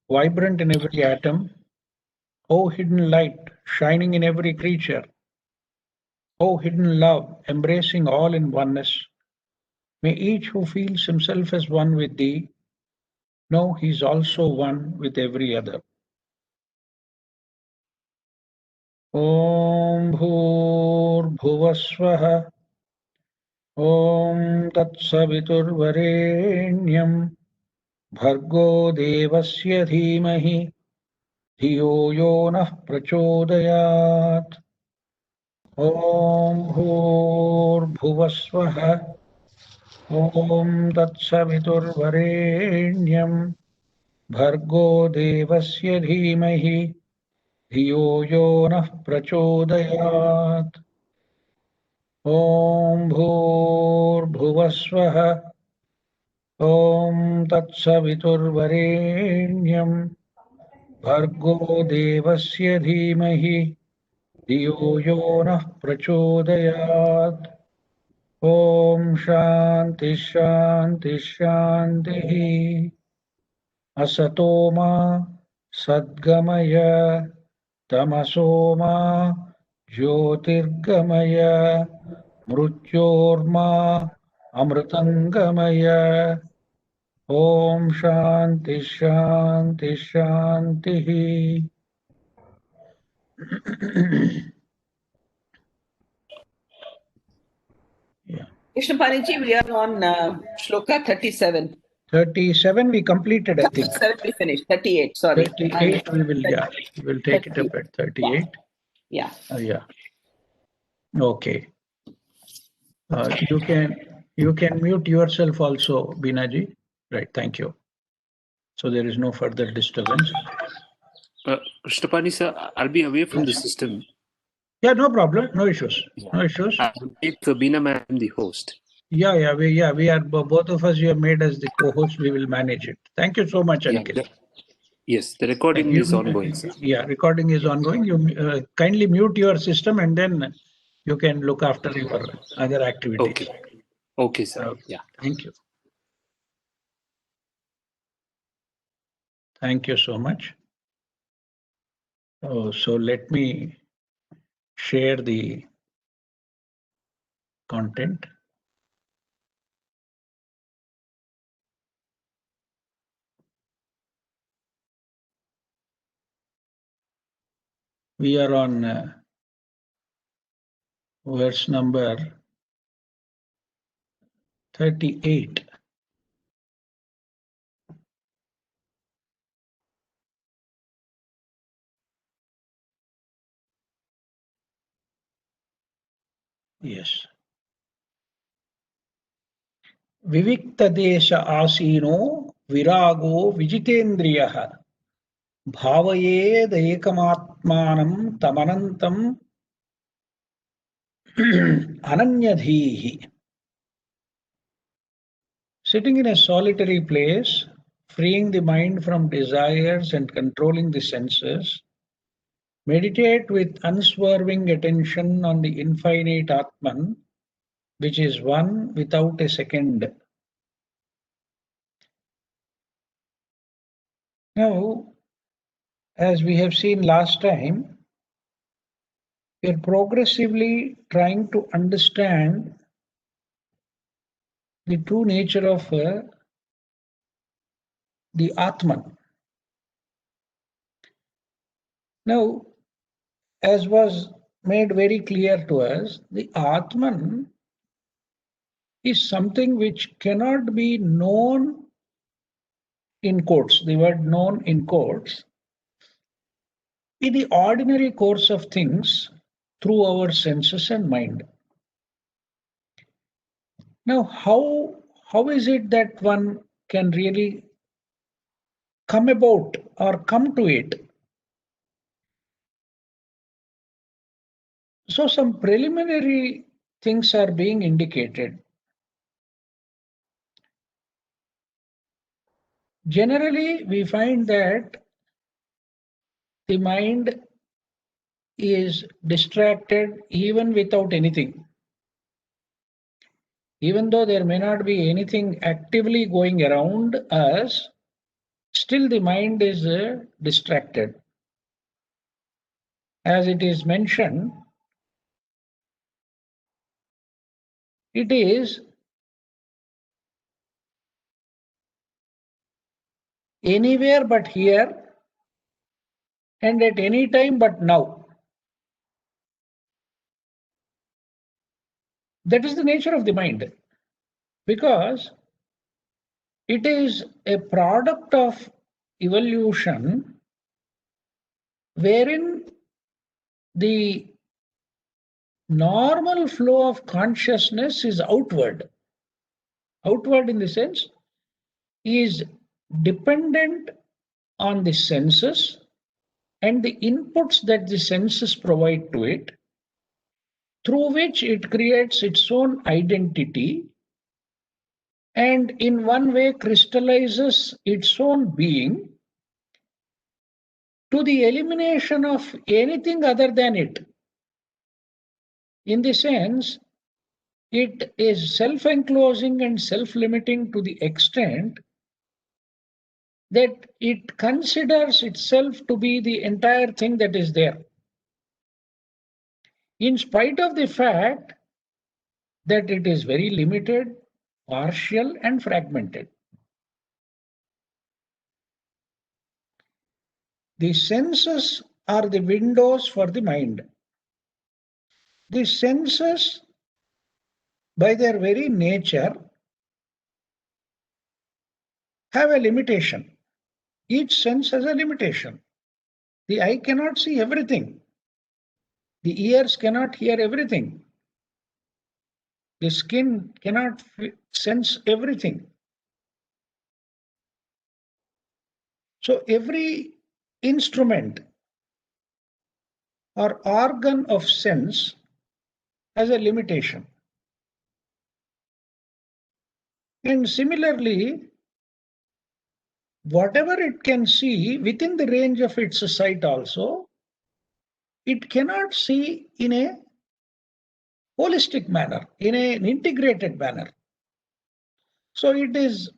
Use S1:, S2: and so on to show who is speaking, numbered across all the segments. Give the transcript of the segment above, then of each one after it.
S1: vibrant in every atom. O hidden light, shining in every creature. O hidden love, embracing all in oneness. May each who feels himself as one with thee know he is also one with every other. Om Bhur Svah. Om Tatsaviturvarenyam Bhargo Devasya Dhimahi Dhiyo Yo Nah Prachodayat. Om Bhur Svah. Om Tatsaviturvarenyam Bhargo Devasya Dhimahi Dhiyo Yo Nah Prachodayat. Om Bhur Svah. Om Tatsaviturvarenyam Bhargo Devasya Dhimahi Dhiyo Yo Nah Prachodayat. Om Shanti Shanti Shanti. Asato Ma Sadgamaya Tamaso Ma Jyotirgamaya Mrityorma Amritangamaya. Om Shanti Shanti Shanti. Yeah.
S2: Krishnapani, we are on Shloka 37.
S1: 37 we completed, I think.
S2: 37 we finished. 38, sorry.
S1: 38 we will, yeah, we will take it up at 38.
S2: Yeah.
S1: Yeah. Okay. You can mute yourself also, Binaji. Right, thank you. So there is no further disturbance.
S3: Krishnapani sir, I'll be away from the system.
S1: Yeah, no problem, no issues. No issues.
S3: I will make Beena ma'am the host.
S1: Yeah, we are both of us. You have made us the co-host. We will manage it. Thank you so much, Aniket.
S3: Yes, the recording is ongoing, sir.
S1: Yeah, recording is ongoing. You kindly mute your system and then you can look after your other activities.
S3: Okay, sir. Yeah.
S1: Thank you. Thank you so much. So let me share the content. We are on verse number 38. Yes. Viviktadesha asino virago vijitendriyaha bhavayed ekamatmanam tamanantam ananyadhihi. Sitting in a solitary place, freeing the mind from desires and controlling the senses, meditate with unswerving attention on the infinite Atman, which is one without a second. Now, as we have seen last time, we are progressively trying to understand the true nature of the Atman. Now, as was made very clear to us, the Atman is something which cannot be known in quotes, the word known in quotes, in the ordinary course of things through our senses and mind. Now, how is it that one can really come about or come to it? So some preliminary things are being indicated. Generally, we find that the mind is distracted even without anything. Even though there may not be anything actively going around us, still the mind is distracted. As it is mentioned, it is anywhere but here and at any time but now. That is the nature of the mind, because it is a product of evolution wherein the normal flow of consciousness is outward. Outward in the sense is dependent on the senses and the inputs that the senses provide to it, through which it creates its own identity and in one way crystallizes its own being to the elimination of anything other than it. In the sense, it is self-enclosing and self-limiting to the extent that it considers itself to be the entire thing that is there, in spite of the fact that it is very limited, partial, and fragmented. The senses are the windows for the mind. The senses, by their very nature, have a limitation. Each sense has a limitation. The eye cannot see everything. The ears cannot hear everything. The skin cannot sense everything. So every instrument or organ of sense has a limitation. And similarly, whatever it can see within the range of its sight also, it cannot see in a holistic manner, in an integrated manner. So it is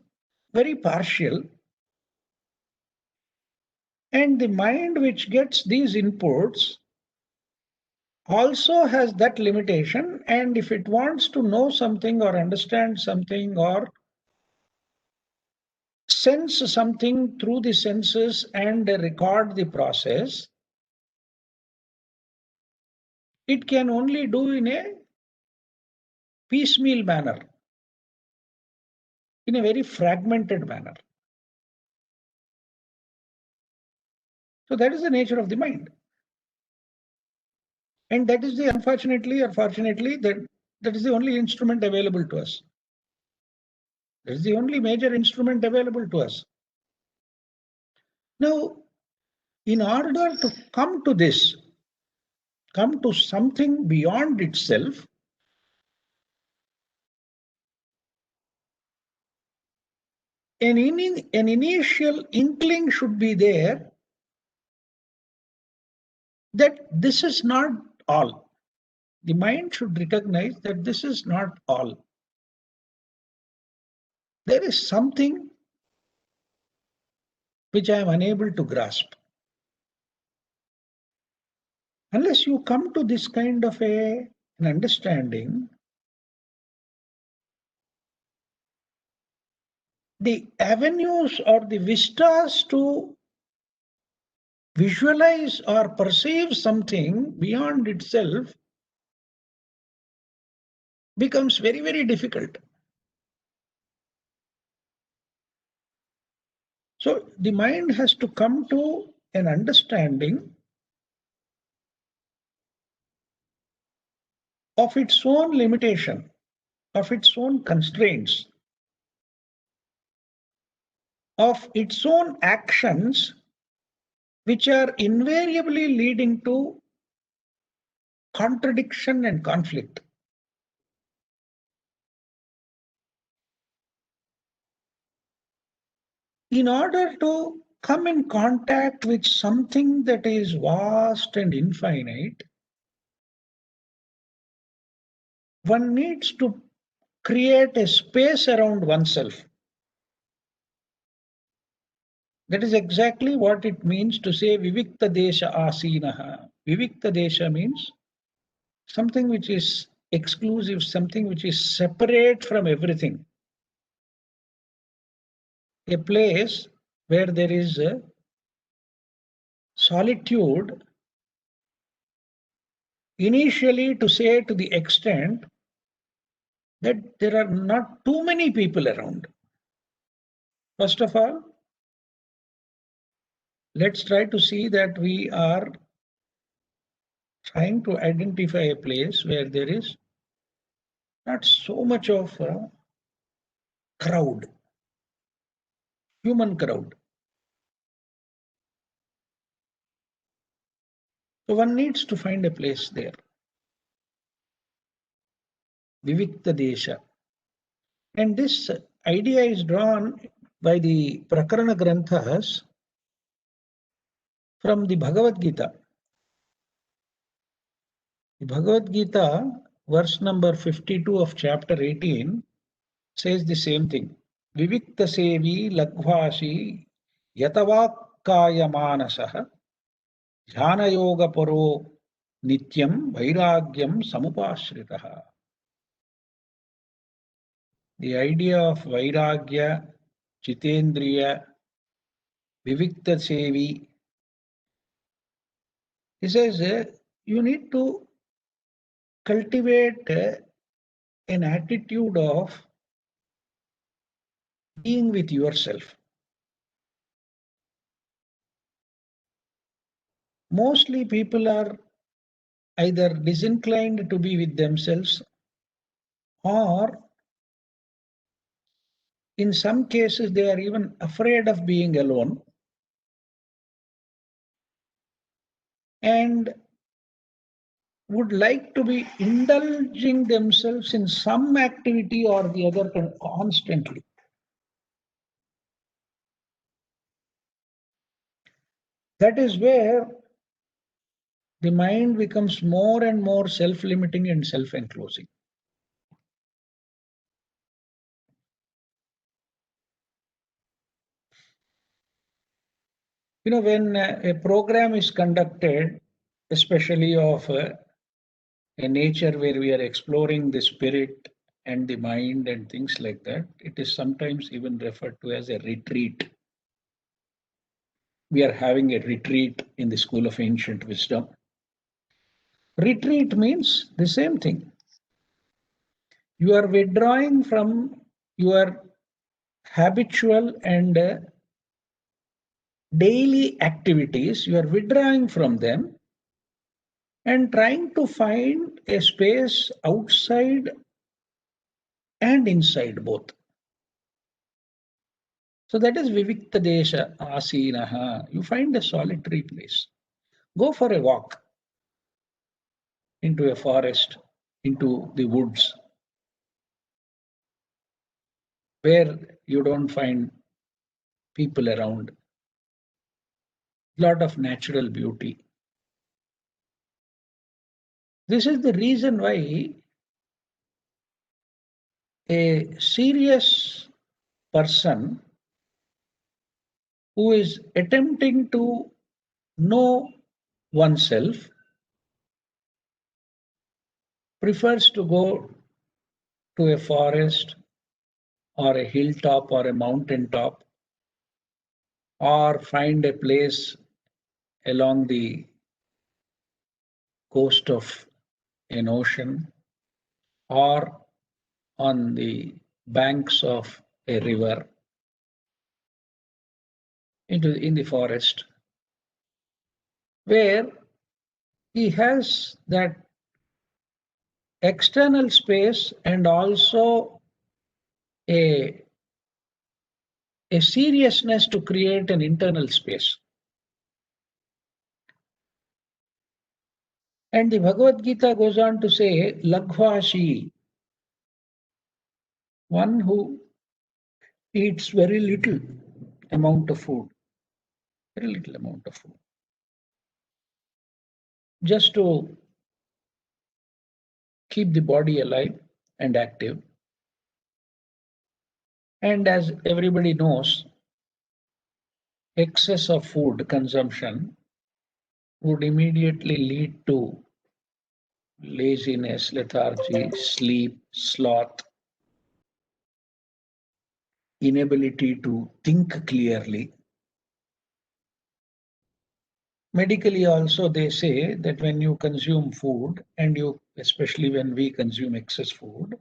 S1: very partial. And the mind which gets these inputs also has that limitation. And if it wants to know something or understand something or sense something through the senses and record the process, it can only do in a piecemeal manner, in a very fragmented manner. So that is the nature of the mind. And that is the, unfortunately or fortunately, that is the only instrument available to us. That is the only major instrument available to us. Now, in order to come to this, come to something beyond itself, an initial inkling should be there that this is not all. The mind should recognize that this is not all. There is something which I am unable to grasp. Unless you come to this kind of an understanding, the avenues or the vistas to visualize or perceive something beyond itself becomes very, very difficult. So the mind has to come to an understanding of its own limitation, of its own constraints, of its own actions, which are invariably leading to contradiction and conflict. In order to come in contact with something that is vast and infinite, one needs to create a space around oneself. That is exactly what it means to say Vivikta Desha Asinaha. Vivikta Desha means something which is exclusive, something which is separate from everything. A place where there is a solitude, initially to say to the extent that there are not too many people around. First of all, let's try to see that we are trying to identify a place where there is not so much of a crowd, human crowd. So one needs to find a place there. Vivikta Desha. And this idea is drawn by the Prakarana Granthas from the Bhagavad Gita. The Bhagavad Gita, verse number 52 of chapter 18, says the same thing. Vivikta sevi lagvashi yatavakkaya manasaha jhana yoga paro nityam vairagyam samupashritaha. The idea of vairagya, chitendriya, vivikta sevi, he says you need to cultivate an attitude of being with yourself. Mostly people are either disinclined to be with themselves, or in some cases they are even afraid of being alone, and would like to be indulging themselves in some activity or the other constantly. That is where the mind becomes more and more self-limiting and self-enclosing. You know, when a program is conducted, especially of a nature where we are exploring the spirit and the mind and things like that, it is sometimes even referred to as a retreat. We are having a retreat in the School of Ancient Wisdom. Retreat means the same thing. You are withdrawing from your habitual and daily activities, you are withdrawing from them and trying to find a space outside and inside both. So that is Vivikta Desha Asinaha. You find a solitary place. Go for a walk into a forest, into the woods, where you don't find people around. Lot of natural beauty. This is the reason why a serious person who is attempting to know oneself prefers to go to a forest or a hilltop or a mountain top, or find a place along the coast of an ocean or on the banks of a river, in the forest, where he has that external space and also a, a seriousness to create an internal space. And the Bhagavad Gita goes on to say, Laghvashi, one who eats very little amount of food, very little amount of food, just to keep the body alive and active. And as everybody knows, excess of food consumption would immediately lead to laziness, lethargy, sleep, sloth, inability to think clearly. Medically also, they say that when you consume food, and especially when we consume excess food,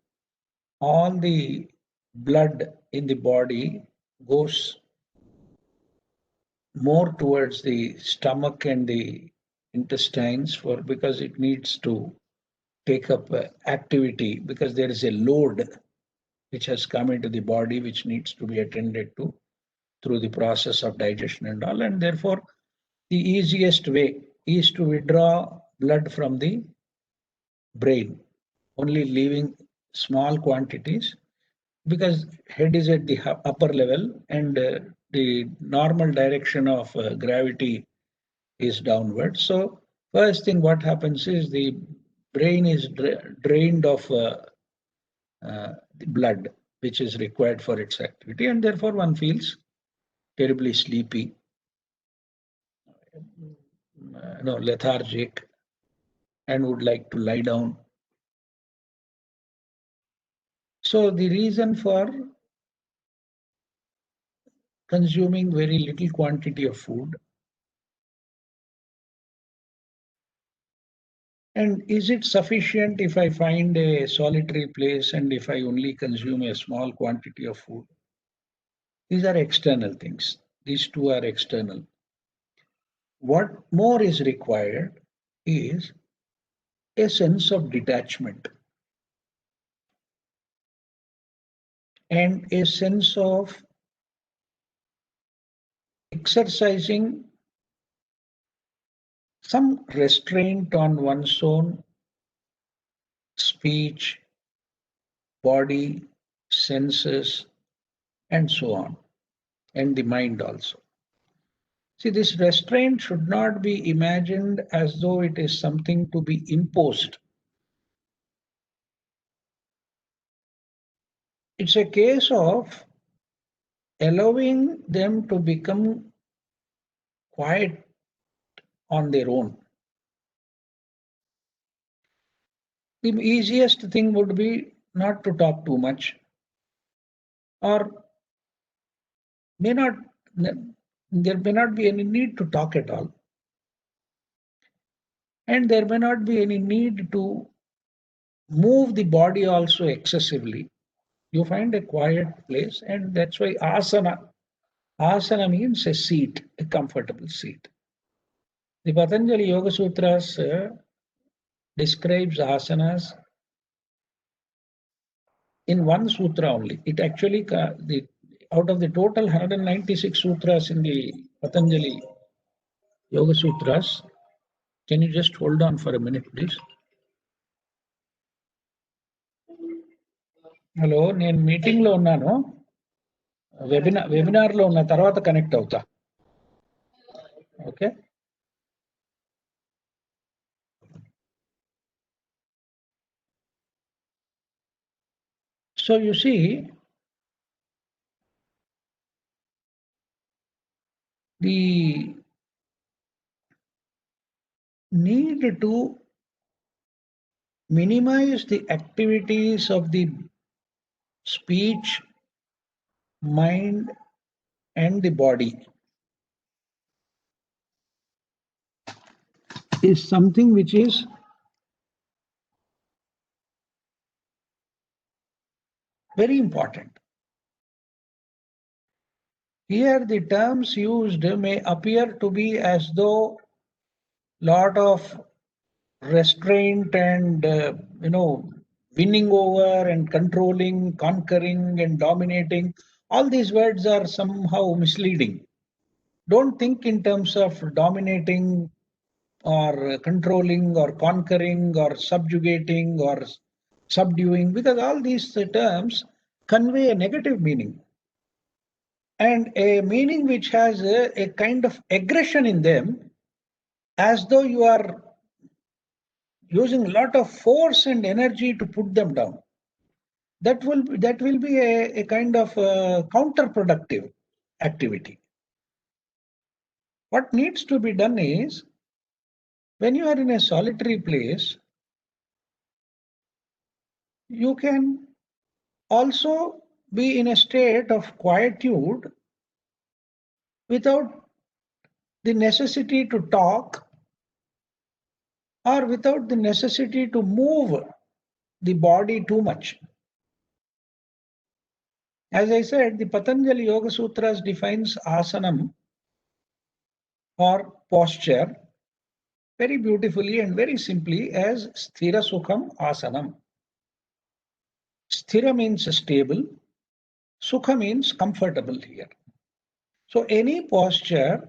S1: all the blood in the body goes more towards the stomach and the intestines because it needs to take up activity, because there is a load which has come into the body which needs to be attended to through the process of digestion and all, and therefore the easiest way is to withdraw blood from the brain, only leaving small quantities, because head is at the upper level, and the normal direction of gravity is downward. So first thing what happens is the brain is drained of the blood which is required for its activity, and therefore one feels terribly sleepy, lethargic, and would like to lie down. So the reason for consuming very little quantity of food, and is it sufficient if I find a solitary place and if I only consume a small quantity of food? These are external things. These two are external. What more is required is a sense of detachment and a sense of exercising some restraint on one's own speech, body, senses, and so on, and the mind also. See, this restraint should not be imagined as though it is something to be imposed. It's a case of allowing them to become quiet on their own. The easiest thing would be not to talk too much, or there may not be any need to talk at all. And there may not be any need to move the body also excessively. You find a quiet place, and that's why asana. Asana means a seat, a comfortable seat. The Patanjali Yoga Sutras describes asanas in one sutra only. It actually, out of the total 196 sutras in the Patanjali Yoga Sutras, can you just hold on for a minute, please? Hello, నేను మీటింగ్లో ఉన్నాను, వెబినార్లో ఉన్న, తర్వాత connect అవుతా. Okay. So you see, the need to minimize the activities of the speech, mind, and the body is something which is very important. Here the terms used may appear to be as though lot of restraint and winning over and controlling, conquering and dominating. All these words are somehow misleading. Don't think in terms of dominating or controlling or conquering or subjugating or subduing, because all these terms convey a negative meaning, and a meaning which has a kind of aggression in them, as though you are using a lot of force and energy to put them down. That will be a kind of counterproductive activity. What needs to be done is, when you are in a solitary place, you can also be in a state of quietude without the necessity to talk or without the necessity to move the body too much. As I said, the Patanjali Yoga Sutras defines asanam or posture very beautifully and very simply as sthira sukham asanam. Sthira means stable, sukha means comfortable here. So any posture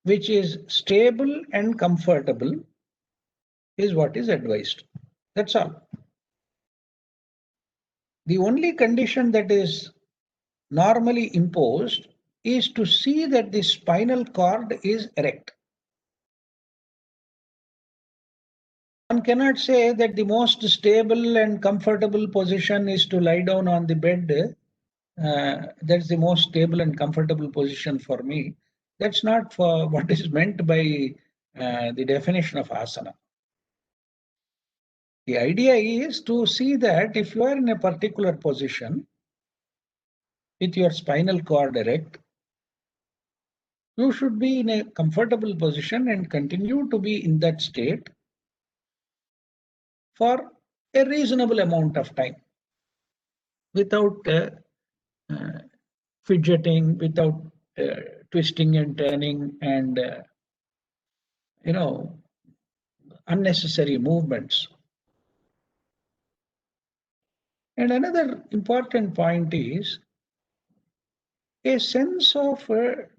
S1: which is stable and comfortable is what is advised. That's all. The only condition that is normally imposed is to see that the spinal cord is erect. One cannot say that the most stable and comfortable position is to lie down on the bed. That's the most stable and comfortable position for me. That's not for what is meant by the definition of asana. The idea is to see that if you are in a particular position with your spinal cord erect, you should be in a comfortable position and continue to be in that state for a reasonable amount of time without fidgeting, without twisting and turning and unnecessary movements. And another important point is a sense of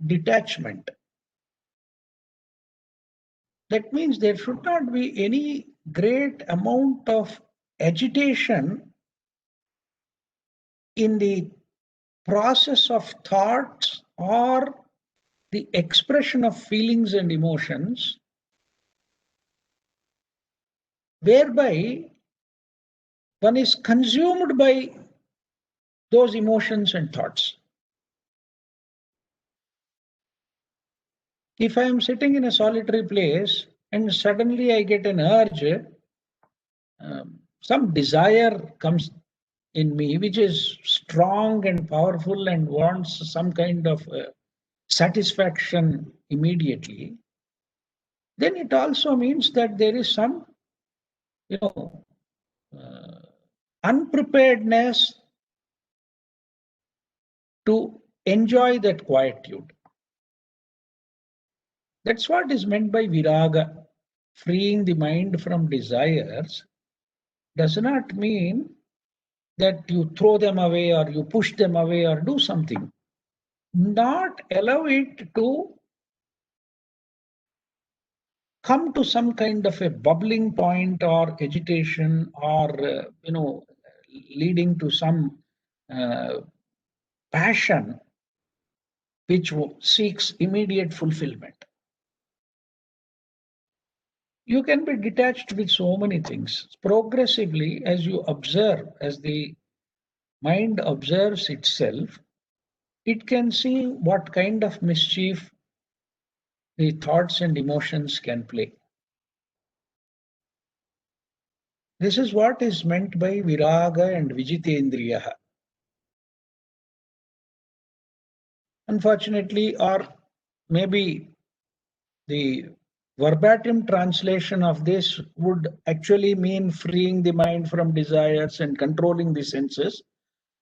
S1: detachment. That means there should not be any great amount of agitation in the process of thoughts or the expression of feelings and emotions, whereby one is consumed by those emotions and thoughts. If I am sitting in a solitary place and suddenly I get an urge, some desire comes in me which is strong and powerful and wants some kind of satisfaction immediately, then it also means that there is some, unpreparedness to enjoy that quietude. That's what is meant by viraga. Freeing the mind from desires does not mean that you throw them away or you push them away or do something. Not allow it to come to some kind of a bubbling point or agitation or, leading to some passion which seeks immediate fulfillment. You can be detached with so many things. Progressively, as you observe, as the mind observes itself, it can see what kind of mischief the thoughts and emotions can play. This is what is meant by viraga and vijitendriya. Unfortunately, or maybe the verbatim translation of this would actually mean freeing the mind from desires and controlling the senses.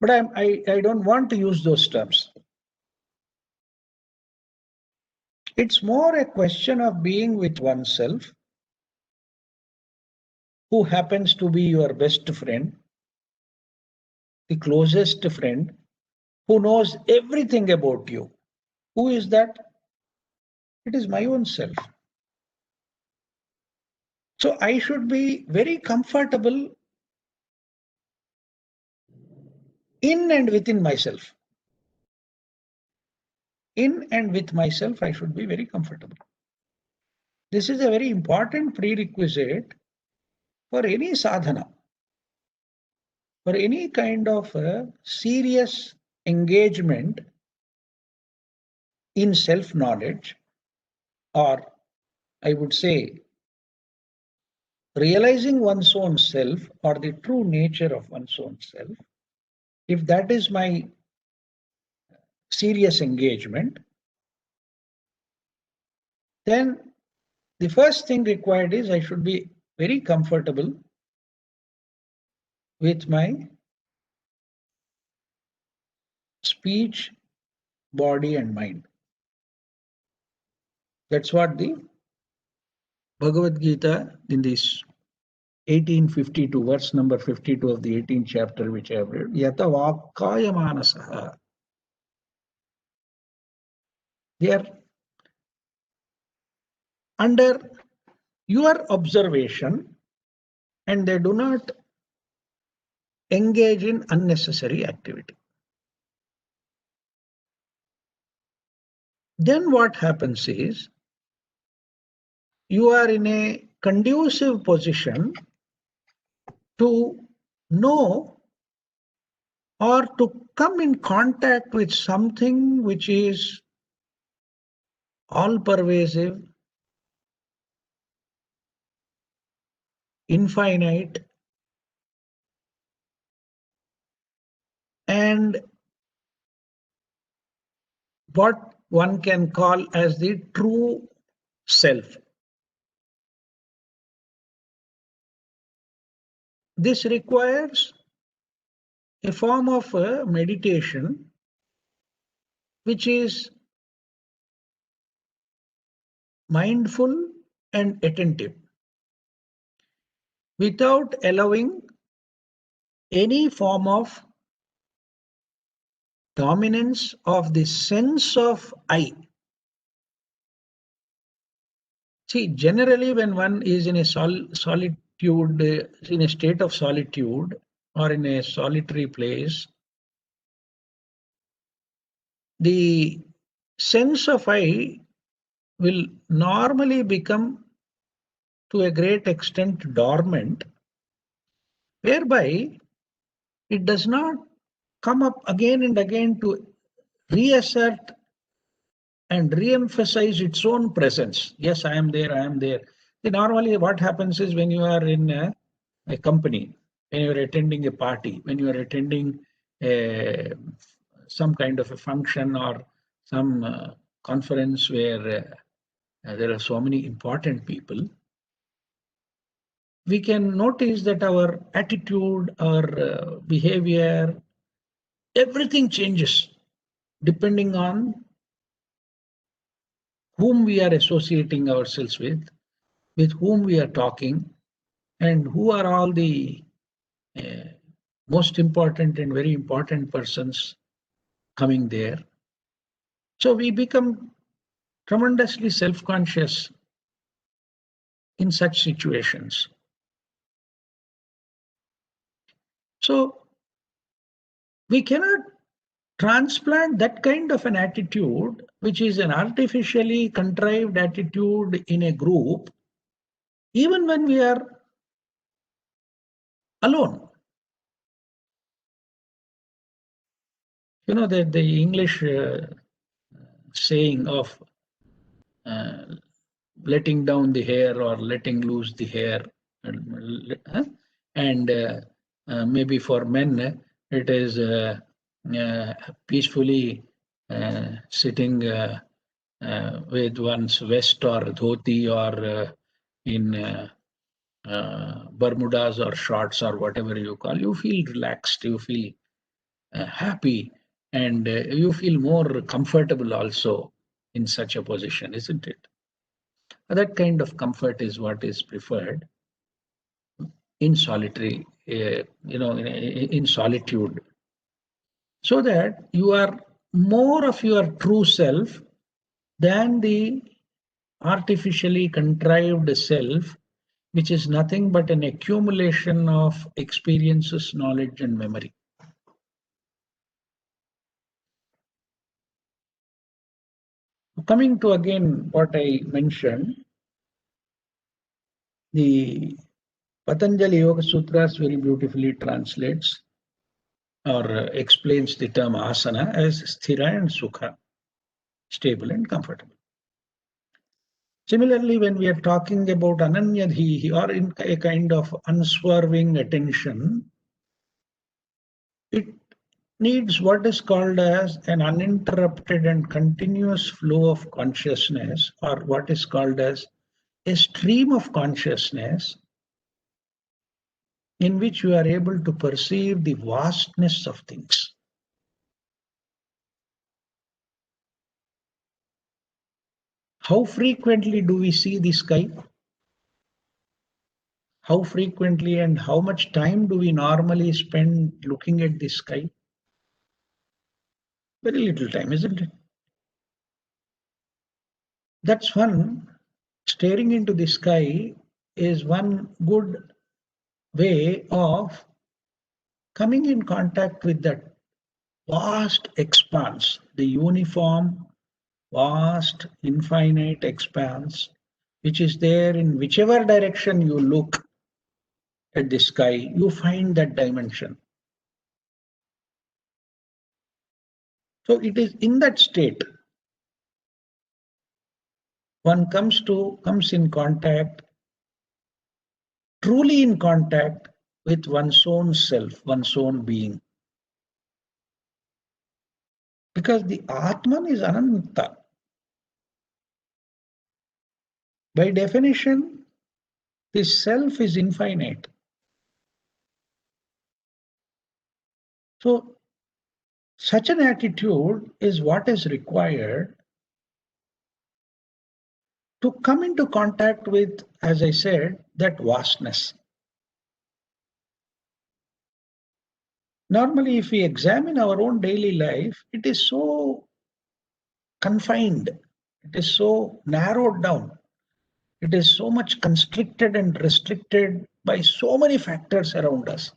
S1: But I don't want to use those terms. It's more a question of being with oneself, who happens to be your best friend, the closest friend, who knows everything about you. Who is that? It is my own self. So I should be very comfortable in and within myself. In and with myself, I should be very comfortable. This is a very important prerequisite for any sadhana, for any kind of serious engagement in self-knowledge. or I would say realizing one's own self or the true nature of one's own self, if that is my serious engagement, then the first thing required is I should be very comfortable with my speech, body, and mind. That's what the Bhagavad Gita in this 1852, verse number 52 of the 18th chapter, which I have read, Yata Vakkaya Manasaha. They are under your observation and they do not engage in unnecessary activity. Then what happens is you are in a conducive position to know or to come in contact with something which is all pervasive, infinite, and what one can call as the true self. This requires a form of meditation which is mindful and attentive, without allowing any form of dominance of the sense of I. See, generally when one is in a solitude, in a state of solitude or in a solitary place, the sense of I will normally become to a great extent dormant, whereby it does not come up again and again to reassert and re-emphasize its own presence. Yes, I am there, I am there. Then normally what happens is when you are in a company, when you are attending a party, when you are attending some kind of a function or some conference where there are so many important people, we can notice that our attitude, our behavior, everything changes depending on whom we are associating ourselves with whom we are talking, and who are all the most important and very important persons coming there. So we become tremendously self-conscious in such situations. So we cannot transplant that kind of an attitude, which is an artificially contrived attitude in a group, even when we are alone. You know that the English saying of letting down the hair or letting loose the hair, and maybe for men it is peacefully sitting with one's vest or dhoti or in Bermudas or shorts or whatever you call. You feel relaxed, you feel happy, and you feel more comfortable also in such a position, isn't it? That kind of comfort is what is preferred in solitary, in solitude, so that you are more of your true self than the artificially contrived self, which is nothing but an accumulation of experiences, knowledge, and memory. Coming to again what I mentioned, the Patanjali Yoga Sutras very beautifully translates or explains the term asana as sthira and sukha, stable and comfortable. Similarly, when we are talking about ananyadhihi, or in a kind of unswerving attention, it needs what is called as an uninterrupted and continuous flow of consciousness, or what is called as a stream of consciousness, in which you are able to perceive the vastness of things. How frequently do we see the sky? How frequently and how much time do we normally spend looking at the sky? Very little time, isn't it? That's one. Staring into the sky is one good way of coming in contact with that vast expanse, the uniform, vast, infinite expanse, which is there in whichever direction you look at the sky, you find that dimension. So it is in that state one comes in contact, truly in contact with one's own self, one's own being. Because the Atman is Ananta. By definition, the self is infinite. So such an attitude is what is required to come into contact with, as I said, that vastness. Normally, if we examine our own daily life, it is so confined, it is so narrowed down, it is so much constricted and restricted by so many factors around us.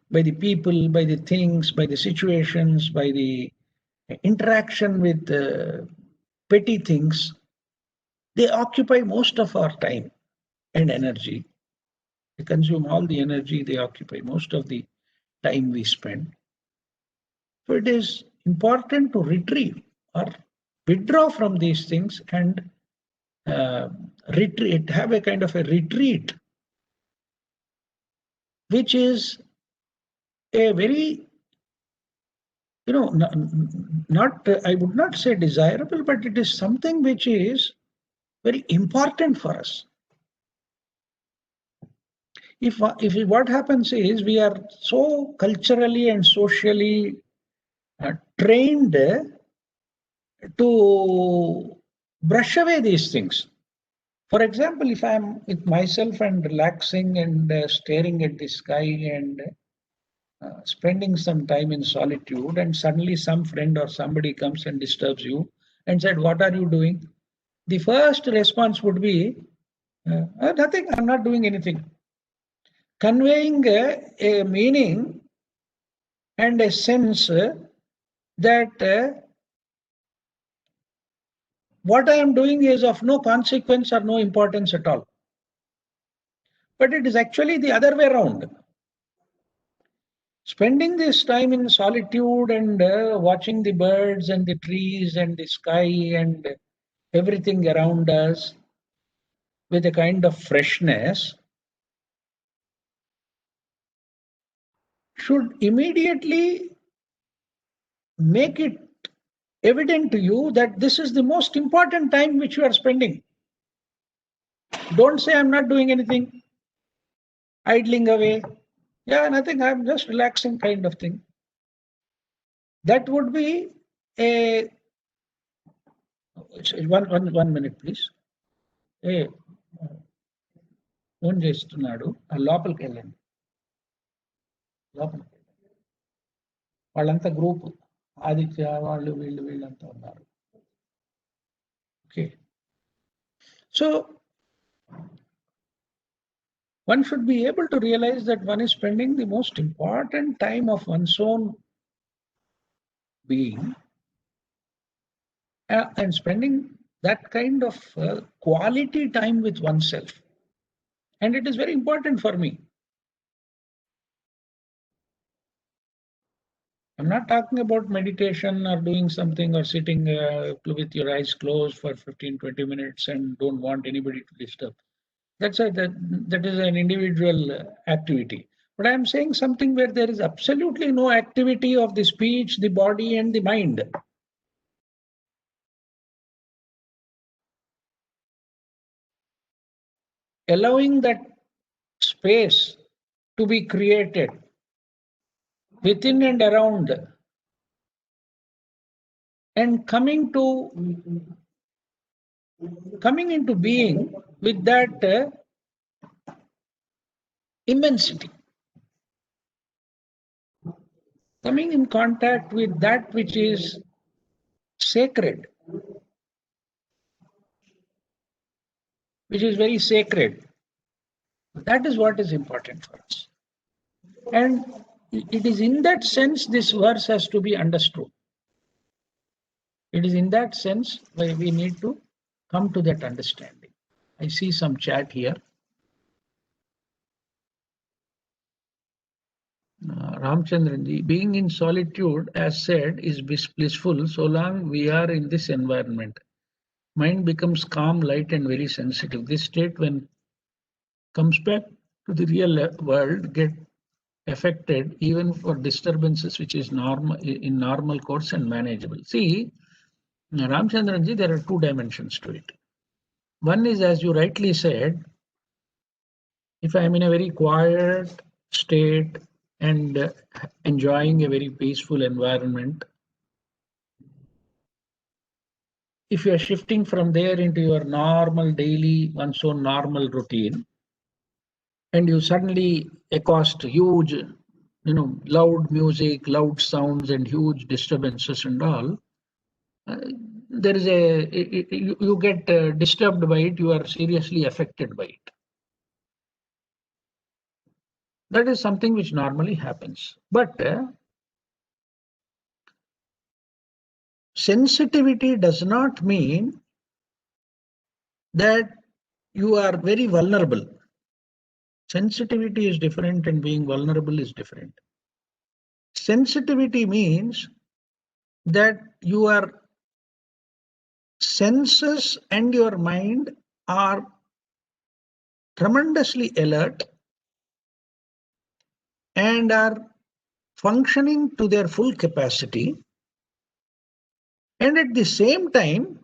S1: By the people, by the things, by the situations, by the interaction with petty things, they occupy most of our time and energy. They consume all the energy, they occupy most of the time we spend. So it is important to retrieve or withdraw from these things and retreat, have a kind of a retreat, which is a very, not I would not say desirable, but it is something which is very important for us. If what happens is we are so culturally and socially trained to brush away these things. For example, if I'm with myself and relaxing and staring at the sky and spending some time in solitude, and suddenly some friend or somebody comes and disturbs you and said, "What are you doing?" The first response would be, "Nothing, I'm not doing anything." Conveying a meaning and a sense that what I am doing is of no consequence or no importance at all. But it is actually the other way around. Spending this time in solitude and watching the birds and the trees and the sky and everything around us with a kind of freshness should immediately make it evident to you that this is the most important time which you are spending. Don't say, "I'm not doing anything, idling away. Yeah, nothing, I'm just relaxing," kind of thing. That would be a one minute, please. Phone చేస్తున్నాడు, లోపలికి వెళ్ళండి. లోపలికి వాళ్ళంతా group, Aditya వాళ్ళు వీళ్ళంతా ఉన్నారు. Okay, so one should be able to realize that one is spending the most important time of one's own being and spending that kind of quality time with oneself. And it is very important for me. I'm not talking about meditation or doing something or sitting with your eyes closed for 15-20 minutes and don't want anybody to disturb. That is an individual activity. But I'm saying something where there is absolutely no activity of the speech, the body, and the mind. Allowing that space to be created within and around, and coming into being with that immensity, coming in contact with that which is sacred, which is very sacred. That is what is important for us. And it is in that sense this verse has to be understood. It is in that sense why we need to come to that understanding. I see some chat here. Ramchandranji, being in solitude, as said, is blissful so long we are in this environment. Mind becomes calm, light, and very sensitive. This state, when comes back to the real world, get affected even for disturbances which is normal course and manageable. See, Ramchandranji, there are two dimensions to it. One is, as you rightly said, if I am in a very quiet state and enjoying a very peaceful environment, if you are shifting from there into your normal daily, one's own normal routine, and you suddenly accost huge, loud music, loud sounds, and huge disturbances and all, there is you get disturbed by it, you are seriously affected by it. That is something which normally happens. But sensitivity does not mean that you are very vulnerable. Sensitivity is different and being vulnerable is different. Sensitivity means that your senses and your mind are tremendously alert and are functioning to their full capacity, and at the same time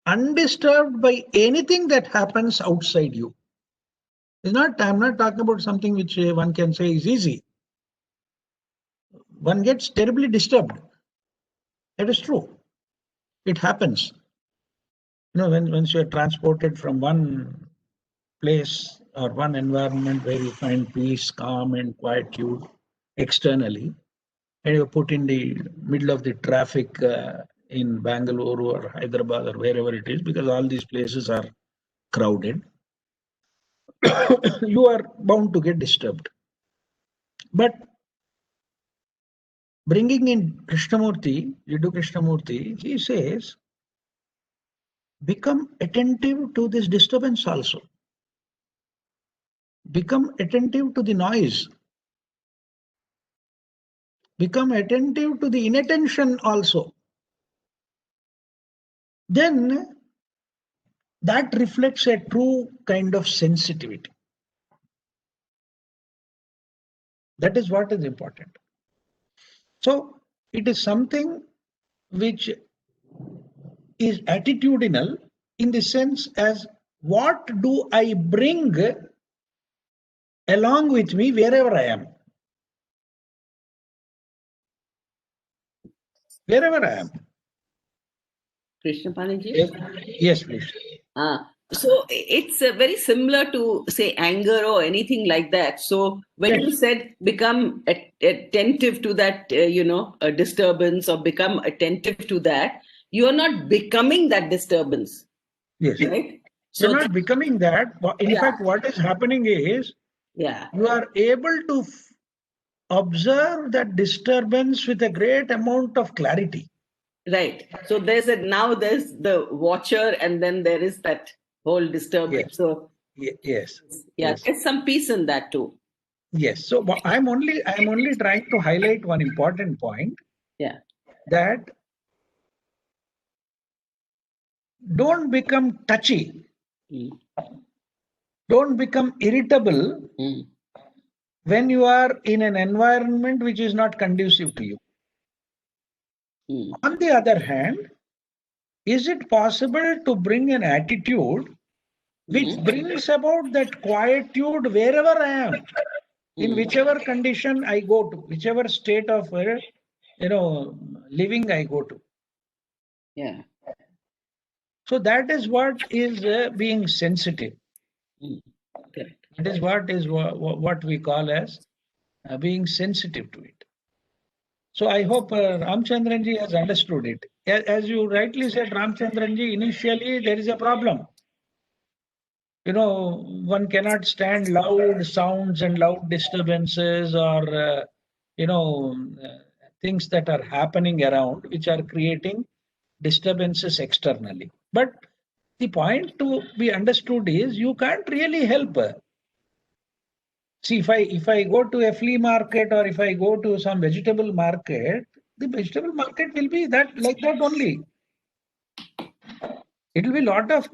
S1: undisturbed by anything that happens outside you. I'm not talking about something which one can say is easy. One gets terribly disturbed. That is true. It happens. Once you are transported from one place or one environment where you find peace, calm, and quietude externally, and you're put in the middle of the traffic in Bangalore or Hyderabad or wherever it is, because all these places are crowded, you are bound to get disturbed. But bringing in Krishnamurti, Yadu Krishnamurti, he says, become attentive to this disturbance also. Become attentive to the noise. Become attentive to the inattention also. Then that reflects a true kind of sensitivity. That is what is important. So it is something which is attitudinal in the sense as what do I bring along with me wherever I am. Wherever I am.
S2: Krishnapani-ji?
S1: Yes, please.
S2: So it's very similar to, say, anger or anything like that. So when
S1: Yes.
S2: you said become attentive to that, a disturbance, or become attentive to that, you are not becoming that disturbance.
S1: Yes.
S2: Right?
S1: You're
S2: So
S1: not becoming that. In fact, what is happening is you are able to observe that disturbance with a great amount of clarity.
S2: Right. So there's the watcher, and then there is that whole disturbance.
S1: Yes.
S2: So
S1: Yes.
S2: there's some peace in that too.
S1: Yes. So I'm only trying to highlight one important point.
S2: Yeah.
S1: That don't become touchy.
S2: Mm.
S1: Don't become irritable
S2: Mm.
S1: when you are in an environment which is not conducive to you.
S2: Mm.
S1: On the other hand, is it possible to bring an attitude which brings about that quietude wherever I am, in whichever condition I go to, whichever state of living I go to?
S2: Yeah.
S1: So that is what is being sensitive.
S2: Correct.
S1: That is what we call as being sensitive to it. So I hope Ramchandranji has understood it. As you rightly said, Ramchandranji, initially there is a problem. One cannot stand loud sounds and loud disturbances or, things that are happening around which are creating disturbances externally. But the point to be understood is you can't really help. See, if I go to a flea market or if I go to some vegetable market, the vegetable market will be that like that only. It will be lot of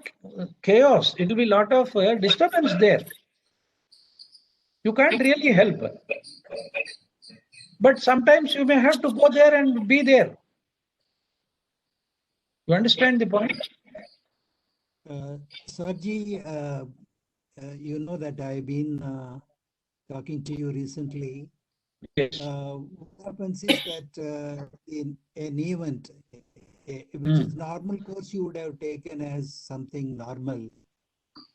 S1: chaos. It will be lot of disturbance there. You can't really help. But sometimes you may have to go there and be there. You understand the point?
S4: Sarji, you know that I've been talking to you recently.
S1: Yes.
S4: What happens is that in an event, which is normal course, you would have taken as something normal.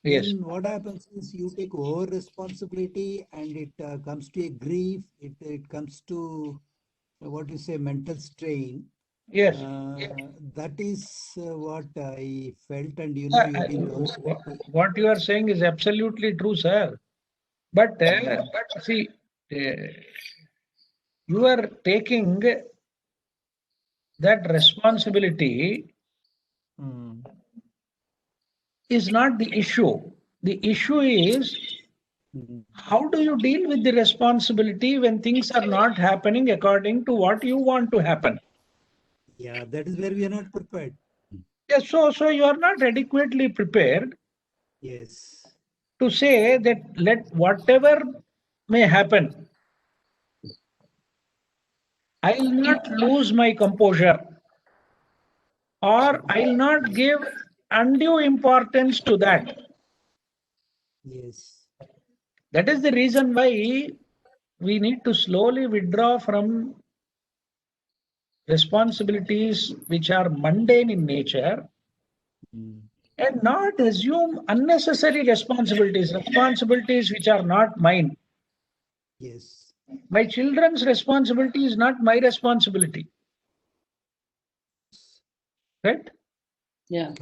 S1: Yes.
S4: Then what happens is you take over responsibility and it comes to a grief, it comes to what you say, mental strain.
S1: Yes.
S4: That is what I felt, and you've been
S1: What you are saying is absolutely true, sir. But see, you are taking that responsibility is not the issue. The issue is how do you deal with the responsibility when things are not happening according to what you want to happen?
S4: Yeah, that is where we are not prepared.
S1: Yes, so you are not adequately prepared.
S4: Yes.
S1: To say that let whatever may happen, I'll not lose my composure or I'll not give undue importance to that.
S4: Yes.
S1: That is the reason why we need to slowly withdraw from responsibilities which are mundane in nature and not assume unnecessary responsibilities which are not mine.
S4: Yes.
S1: My children's responsibility is not my responsibility. Right?
S2: Yeah.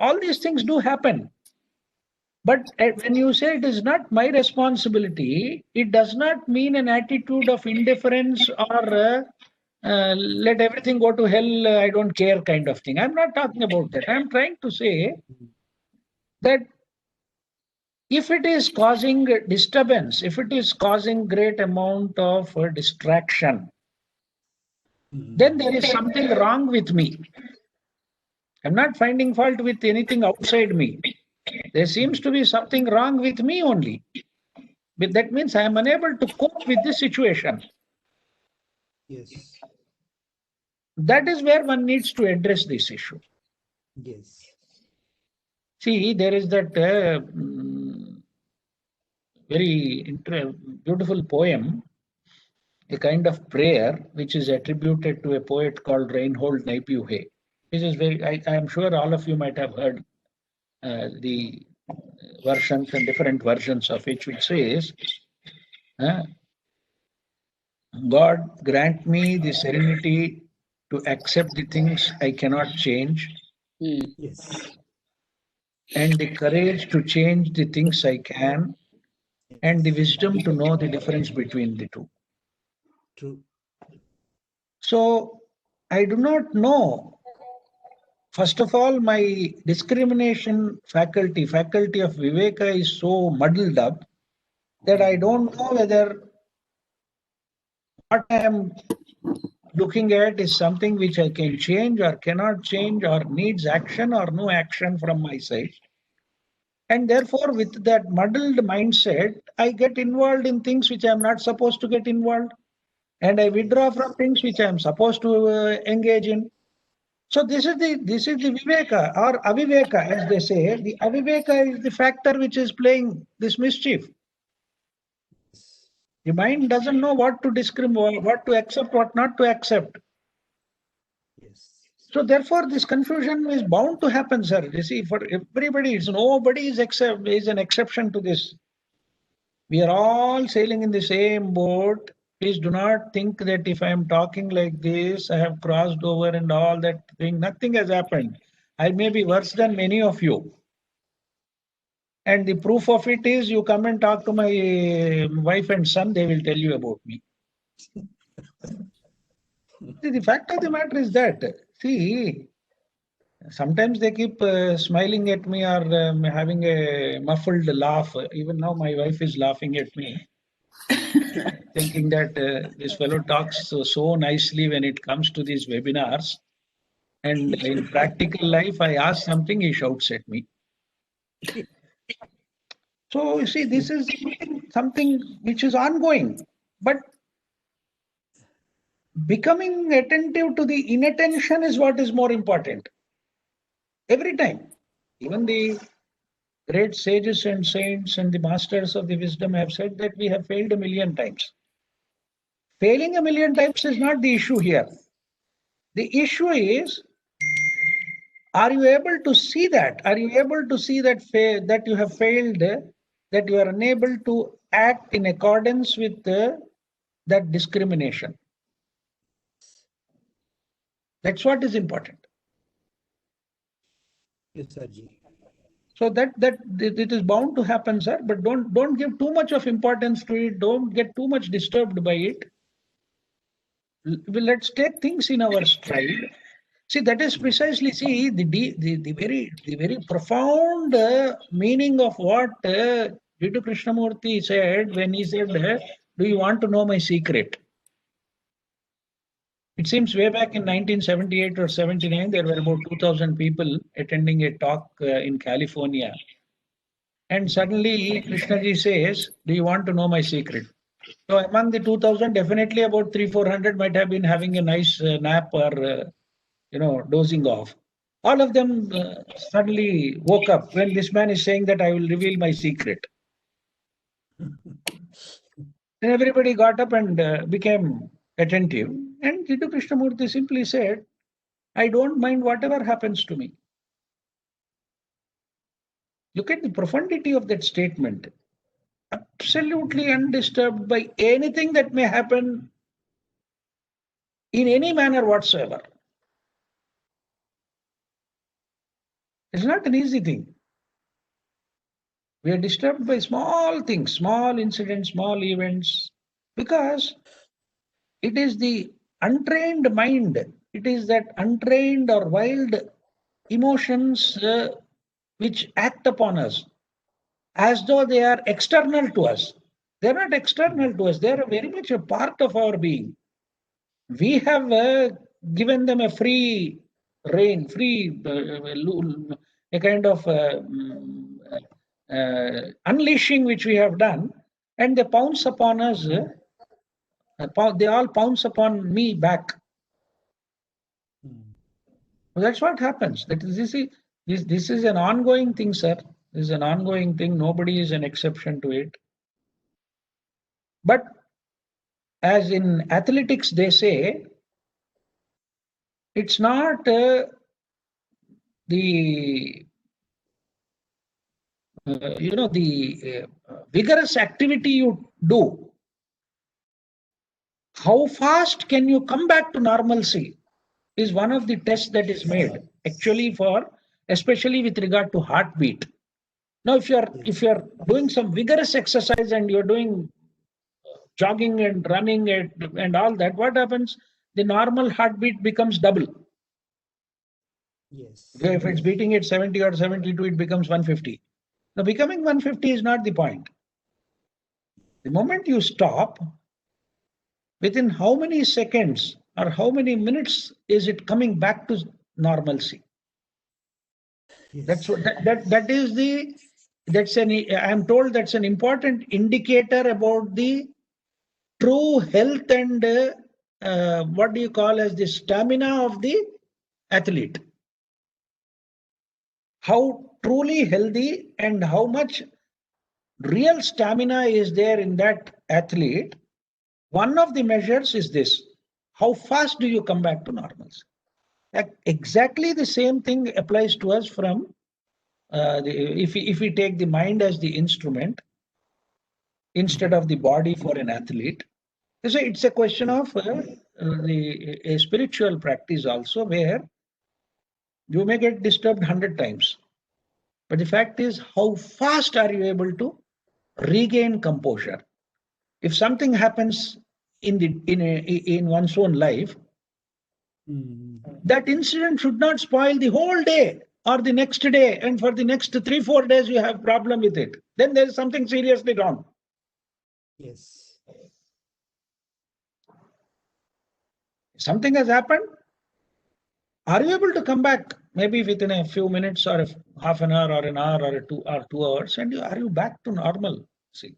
S1: All these things do happen. But when you say it is not my responsibility, it does not mean an attitude of indifference or let everything go to hell, I don't care kind of thing. I'm not talking about that. I'm trying to say that if it is causing disturbance, if it is causing great amount of distraction, then there is something wrong with me. I'm not finding fault with anything outside me. There seems to be something wrong with me only. But that means I am unable to cope with this situation.
S4: Yes.
S1: That is where one needs to address this issue.
S4: Yes.
S1: See, there is that very beautiful poem, a kind of prayer, which is attributed to a poet called Reinhold Niebuhr. This is I am sure all of you might have heard the versions and different versions of which says, God grant me the serenity to accept the things I cannot change.
S4: Yes.
S1: And the courage to change the things I can, and the wisdom to know the difference between the two.
S4: True.
S1: So I do not know first of all, my discrimination faculty of Viveka is so muddled up that I don't know whether what I am looking at is something which I can change or cannot change or needs action or no action from my side. And therefore, with that muddled mindset, I get involved in things which I am not supposed to get involved. And I withdraw from things which I am supposed to engage in. So this is the Viveka or Aviveka, as they say. The Aviveka is the factor which is playing this mischief. The mind doesn't know what to discriminate, what to accept, what not to accept.
S4: Yes.
S1: So therefore, this confusion is bound to happen, sir. You see, for everybody, nobody is an exception to this. We are all sailing in the same boat. Please do not think that if I am talking like this, I have crossed over and all that thing. Nothing has happened. I may be worse than many of you. And the proof of it is you come and talk to my wife and son, they will tell you about me. See, the fact of the matter is that, see, sometimes they keep smiling at me or having a muffled laugh. Even now, my wife is laughing at me, thinking that this fellow talks so nicely when it comes to these webinars. And in practical life, I ask something, he shouts at me. So, you see, this is something which is ongoing. But becoming attentive to the inattention is what is more important. Every time. Even the great sages and saints and the masters of the wisdom have said that we have failed 1,000,000 times. Failing 1,000,000 times is not the issue here. The issue is, are you able to see that? Are you able to see that that you have failed, that you are unable to act in accordance with that discrimination? That's what is important.
S4: Yes, Sarji.
S1: So that it is bound to happen, sir. But don't give too much of importance to it. Don't get too much disturbed by it. Let's take things in our stride. See, that is precisely the very profound meaning of what Jiddu Krishnamurti said when he said, "Do you want to know my secret?" It seems way back in 1978 or 79, there were about 2,000 people attending a talk in California. And suddenly Krishnaji says, "Do you want to know my secret?" So among the 2,000, definitely about 300-400 might have been having a nice nap or, dozing off. All of them suddenly woke up when this man is saying that I will reveal my secret. Then everybody got up and became attentive. And Jiddu Krishnamurti simply said, "I don't mind whatever happens to me." Look at the profundity of that statement. Absolutely undisturbed by anything that may happen in any manner whatsoever. It's not an easy thing. We are disturbed by small things, small incidents, small events, because it is the untrained mind. It is that untrained or wild emotions which act upon us as though they are external to us. They're not external to us. They are very much a part of our being. We have given them a free rein, a kind of unleashing which we have done, and they pounce upon us. They all pounce upon me back. That's what happens. This is an ongoing thing, sir. This is an ongoing thing. Nobody is an exception to it. But as in athletics, they say, it's not the vigorous activity you do. How fast can you come back to normalcy is one of the tests that is made actually especially with regard to heartbeat. Now, if you're doing some vigorous exercise and you're doing jogging and running and all that, what happens? The normal heartbeat becomes double.
S4: Yes.
S1: If it's beating at 70 or 72, it becomes 150. Now, becoming 150 is not the point. The moment you stop, within how many seconds or how many minutes is it coming back to normalcy?
S4: Yes.
S1: That's what that is the that's an I'm told that's an important indicator about the true health and what do you call as the stamina of the athlete. How truly healthy and how much real stamina is there in that athlete. One of the measures is this: how fast do you come back to normalcy? Exactly the same thing applies to us from if we take the mind as the instrument instead of the body for an athlete. So it's a question of a spiritual practice also, where you may get disturbed 100 times, but the fact is, how fast are you able to regain composure? If something happens in one's own life, that incident should not spoil the whole day or the next day, and for the next 3-4 days you have problem with it. Then there is something seriously wrong.
S4: Yes.
S1: Something has happened. Are you able to come back maybe within a few minutes or half an hour or an hour or 2 hours, and are you back to normal? See,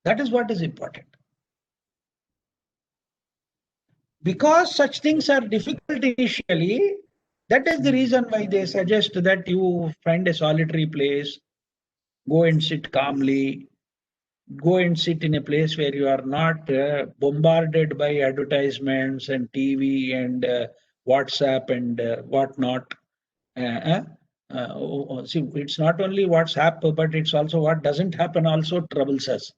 S1: that is what is important. Because such things are difficult initially, that is the reason why they suggest that you find a solitary place, go and sit calmly, go and sit in a place where you are not bombarded by advertisements and TV and WhatsApp and whatnot. See, it's not only what's happened, but it's also what doesn't happen also troubles us.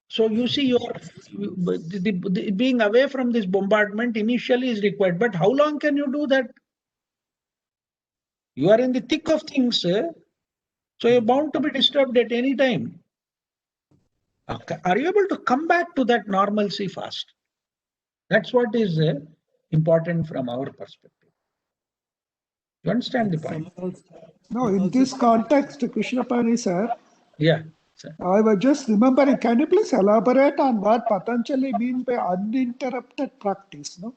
S1: So you see, being away from this bombardment initially is required, but how long can you do that? You are in the thick of things, so you're bound to be disturbed at any time. Are you able to come back to that normalcy fast? That's what is important from our perspective. You understand the point?
S5: No, in this context, Krishnapani sir,
S1: Yeah. Sir.
S5: I was just remembering, can you please elaborate on what Patanjali means by uninterrupted practice? No?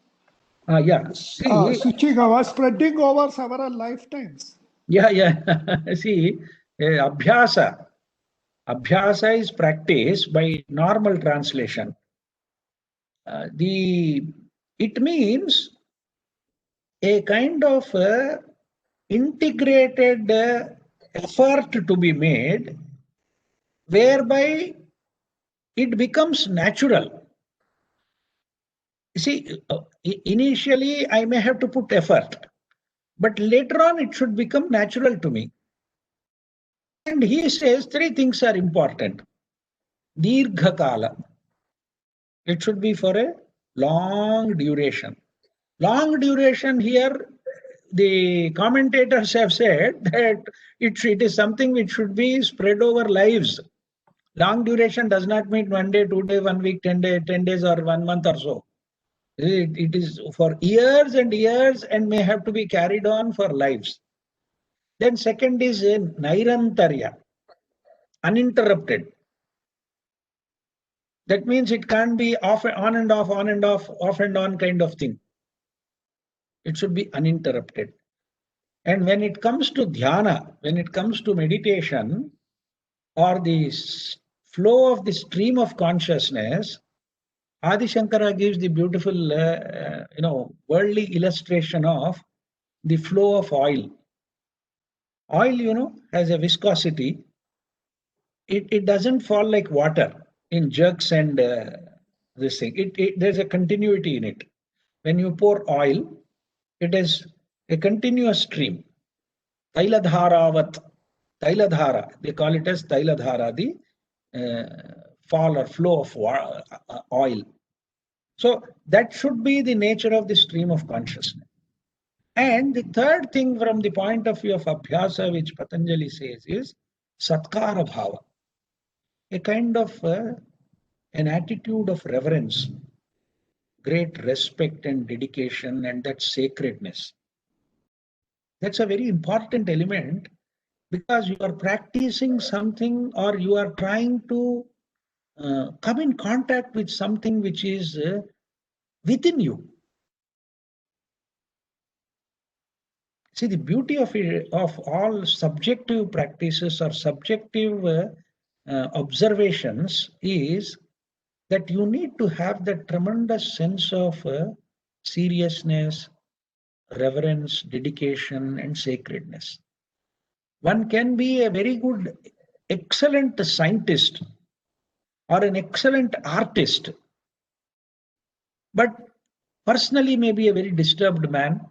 S1: Yeah. See,
S5: Switching over, spreading over several lifetimes.
S1: yeah. See, abhyasa. Abhyasa is practice by normal translation. It means a kind of integrated effort to be made, whereby it becomes natural. You see, initially I may have to put effort, but later on it should become natural to me. And he says 3 things are important. Dirghakala. It should be for a long duration. Long duration here, the commentators have said that it is something which should be spread over lives. Long duration does not mean 1 day, 2 days, 1 week, 10 days or 1 month or so. It is for years and years and may have to be carried on for lives. Then second is Nairantarya, uninterrupted. That means it can't be on and off, on and off, off and on kind of thing. It should be uninterrupted. And when it comes to dhyana, when it comes to meditation or the flow of the stream of consciousness, Adi Shankara gives the beautiful, worldly illustration of the flow of oil. Oil, has a viscosity. It doesn't fall like water in jerks and this thing. There's a continuity in it. When you pour oil, it is a continuous stream. Tailadharavat. Tailadhara. They call it as Tailadhara, the fall or flow of oil. So that should be the nature of the stream of consciousness. And the third thing from the point of view of Abhyasa, which Patanjali says, is Satkara Bhava. A kind of an attitude of reverence. great respect and dedication and that sacredness. That's a very important element because you are practicing something or you are trying to come in contact with something which is within you. See, the beauty of all subjective practices or subjective observations is that you need to have that tremendous sense of seriousness, reverence, dedication, and sacredness. One can be a very good, excellent scientist or an excellent artist, but personally may be a very disturbed man,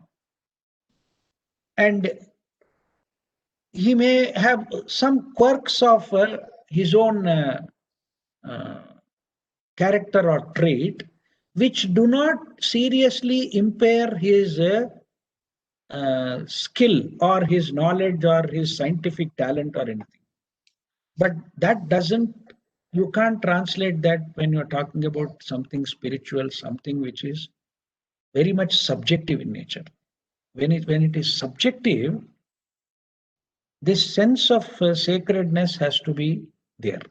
S1: and he may have some quirks of his own character or trait which do not seriously impair his skill or his knowledge or his scientific talent or anything. But that doesn't, you can't translate that when you're talking about something spiritual, something which is very much subjective in nature. When it is subjective, this sense of sacredness has to be there.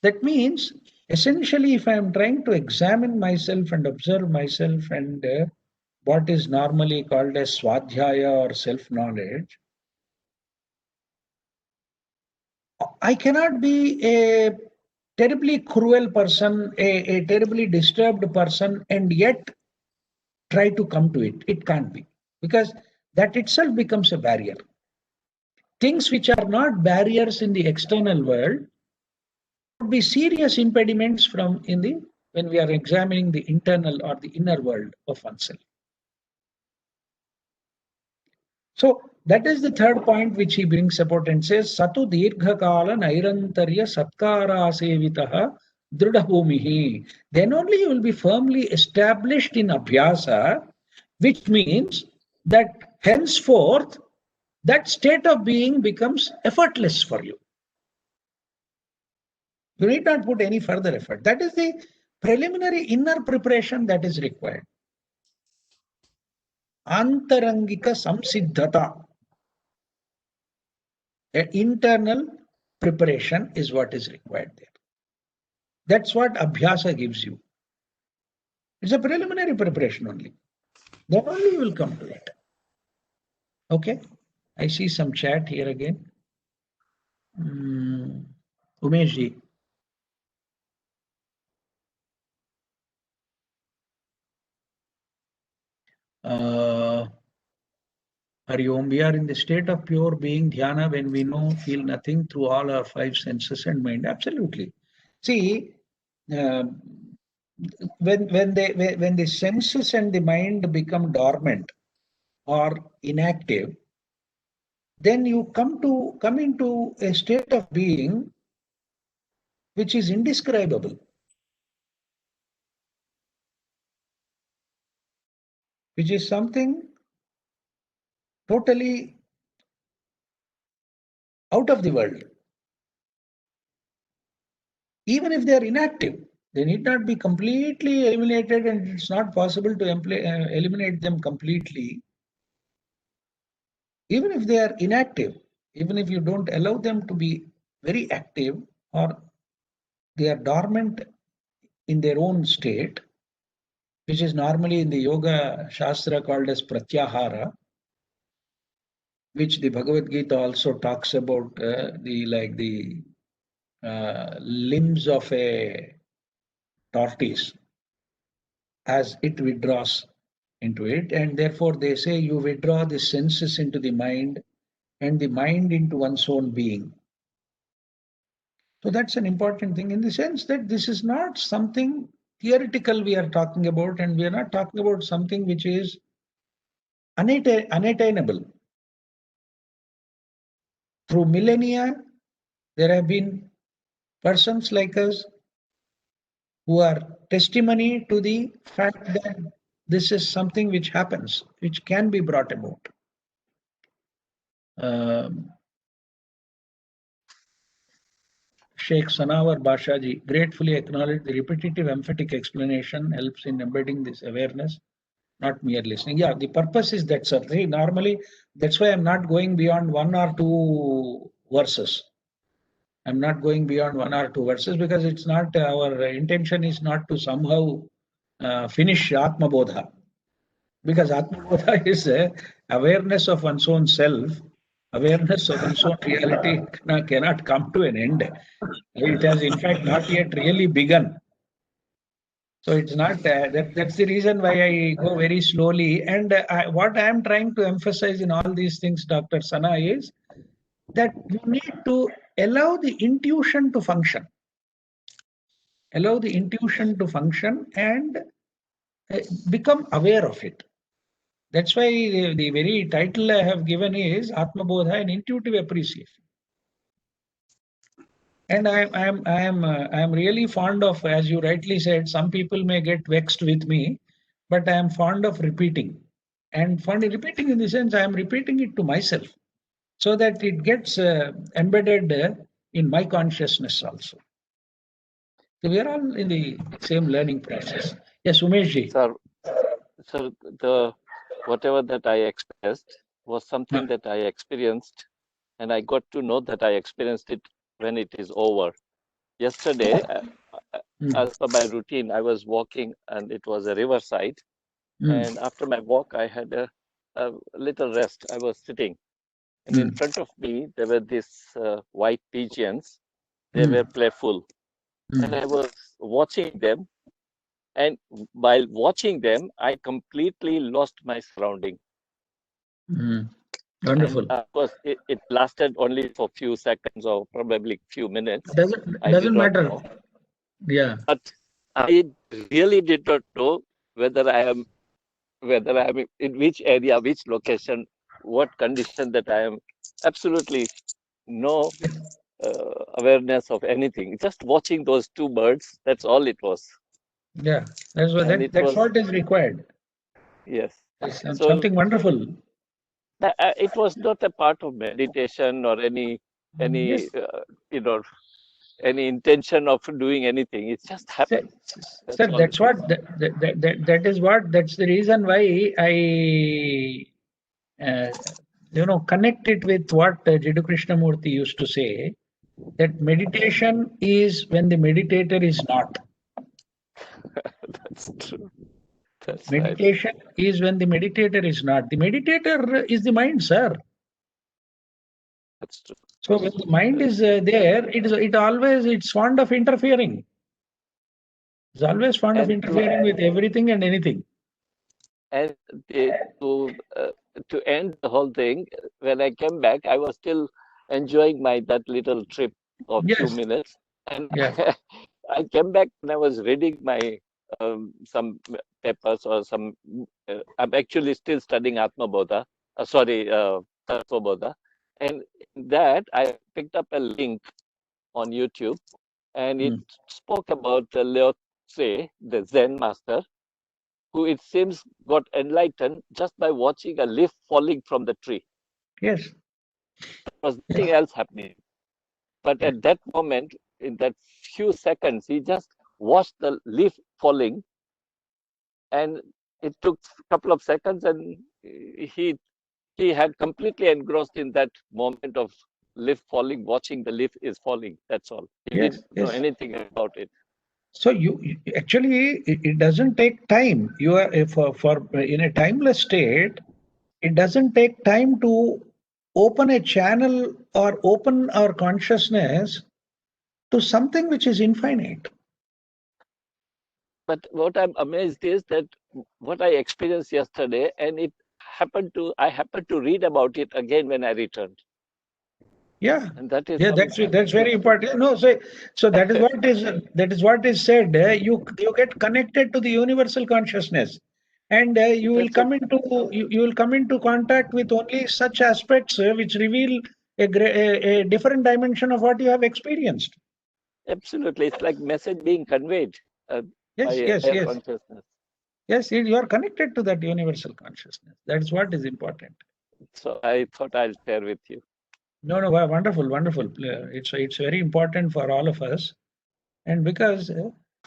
S1: That means, essentially, if I am trying to examine myself and observe myself and what is normally called as swadhyaya or self-knowledge, I cannot be a terribly cruel person, a terribly disturbed person, and yet try to come to it. It can't be, because that itself becomes a barrier. Things which are not barriers in the external world would be serious impediments when we are examining the internal or the inner world of oneself. So that is the third point which he brings about and says, Satu dirghakala nairantarya satkara sevitaha drudabhumihi. Then only you will be firmly established in abhyasa, which means that henceforth that state of being becomes effortless for you. You need not put any further effort. That is the preliminary inner preparation that is required. Antarangika samsiddhata. An internal preparation is what is required there. That's what abhyasa gives you. It's a preliminary preparation only. Then only you will come to it. Okay. I see some chat here again. Umeshji. Hari Om, we are in the state of pure being, dhyana, when we know, feel nothing through all our five senses and mind. Absolutely. See, when the senses and the mind become dormant or inactive, then you come into a state of being which is indescribable, which is something totally out of the world. Even if they are inactive, they need not be completely eliminated, and it's not possible to eliminate them completely. Even if they are inactive, even if you don't allow them to be very active, or they are dormant in their own state, which is normally in the yoga shastra called as pratyahara, which the Bhagavad Gita also talks about, the limbs of a tortoise as it withdraws into it, and therefore they say you withdraw the senses into the mind and the mind into one's own being. So that's an important thing, in the sense that this is not something theoretical we are talking about, and we are not talking about something which is unattainable. Through millennia, there have been persons like us who are testimony to the fact that this is something which happens, which can be brought about. Sheikh Sanawar Bashaji gratefully acknowledged the repetitive emphatic explanation helps in embedding this awareness, not mere listening. Yeah, the purpose is that, sir. See, normally, that's why I'm not going beyond one or two verses. I'm not going beyond one or two verses because it's not our intention is not to somehow finish Atma Bodha. Because Atma Bodha is awareness of one's own self, awareness of one's own reality cannot come to an end. It has, in fact, not yet really begun. So it's not that's the reason why I go very slowly. And what I am trying to emphasize in all these things, Dr. Sana, is that you need to allow the intuition to function. Allow the intuition to function and become aware of it. That's why the very title I have given is Atma Bodha, an intuitive appreciation. And I am really fond of, as you rightly said, some people may get vexed with me, but I am fond of repeating. And fond of repeating in the sense I am repeating it to myself so that it gets embedded in my consciousness also. So we are all in the same learning process. Yes, Umeshji.
S6: Sir, whatever that I expressed was something that I experienced, and I got to know that I experienced it when it is over. Yesterday, as per my routine, I was walking and it was a riverside. And after my walk, I had a little rest. I was sitting. And in front of me, there were these white pigeons. They were playful. And I was watching them. And while watching them, I completely lost my surrounding.
S1: Wonderful.
S6: And of course, it lasted only for a few seconds or probably few minutes.
S1: Doesn't matter. Yeah.
S6: But I really did not know whether I am in which area, which location, what condition that I am. Absolutely no awareness of anything. Just watching those two birds. That's all it was.
S1: Yeah, that's what is required.
S6: Yes.
S1: So, something wonderful.
S6: It was not a part of meditation or any
S1: Yes.
S6: Any intention of doing anything. It just happened.
S1: Sir, that's the reason why I connect it with what Jiddu Krishnamurti used to say, that meditation is when the meditator is not.
S6: That's true. That's
S1: meditation is when the meditator is not. The meditator is the mind, sir.
S6: That's true.
S1: So when the mind is there, it's fond of interfering. It's always fond of interfering with everything and anything.
S6: And to end the whole thing, when I came back, I was still enjoying that little trip of 2 minutes. And I came back and I was reading my some papers or some. I'm actually still studying Atma Bodha. Tattva Bodha. And that I picked up a link on YouTube, and it spoke about Lao Tse, the Zen master, who it seems got enlightened just by watching a leaf falling from the tree.
S1: Yes.
S6: There was nothing else happening. But at that moment, in that few seconds, he just watched the leaf falling, and it took a couple of seconds, and he had completely engrossed in that moment of leaf falling, watching the leaf is falling. That's all. He didn't know anything about it.
S1: So you actually, it doesn't take time. You are for in a timeless state. It doesn't take time to open a channel or open our consciousness to something which is infinite.
S6: But what I'm amazed is that what I experienced yesterday, and I happened to read about it again when I returned.
S1: Yeah,
S6: and that is
S1: that's very important. No, so that is what is said. You get connected to the universal consciousness, and you will come into contact with only such aspects which reveal a different dimension of what you have experienced.
S6: Absolutely, it's like message being conveyed by higher consciousness.
S1: Yes, you are connected to that universal consciousness. That's what is important.
S6: So I thought I'll share with you.
S1: No, wonderful, wonderful. It's very important for all of us, and because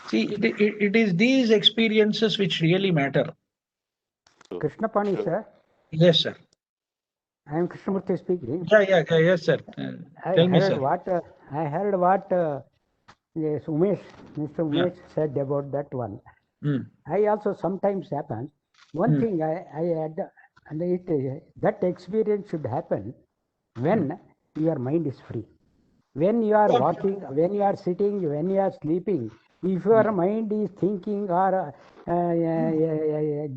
S1: see, it is these experiences which really matter.
S7: Krishnapani, sir.
S1: Yes, sir.
S7: I am Krishnamurthy speaking.
S1: Yeah, yes, sir. Tell me, sir.
S7: I heard what yes, Mr. Umesh said about that one.
S1: Mm.
S7: I also sometimes happen. One thing I had, and that experience should happen when your mind is free. When you are walking, when you are sitting, when you are sleeping, if your mind is thinking or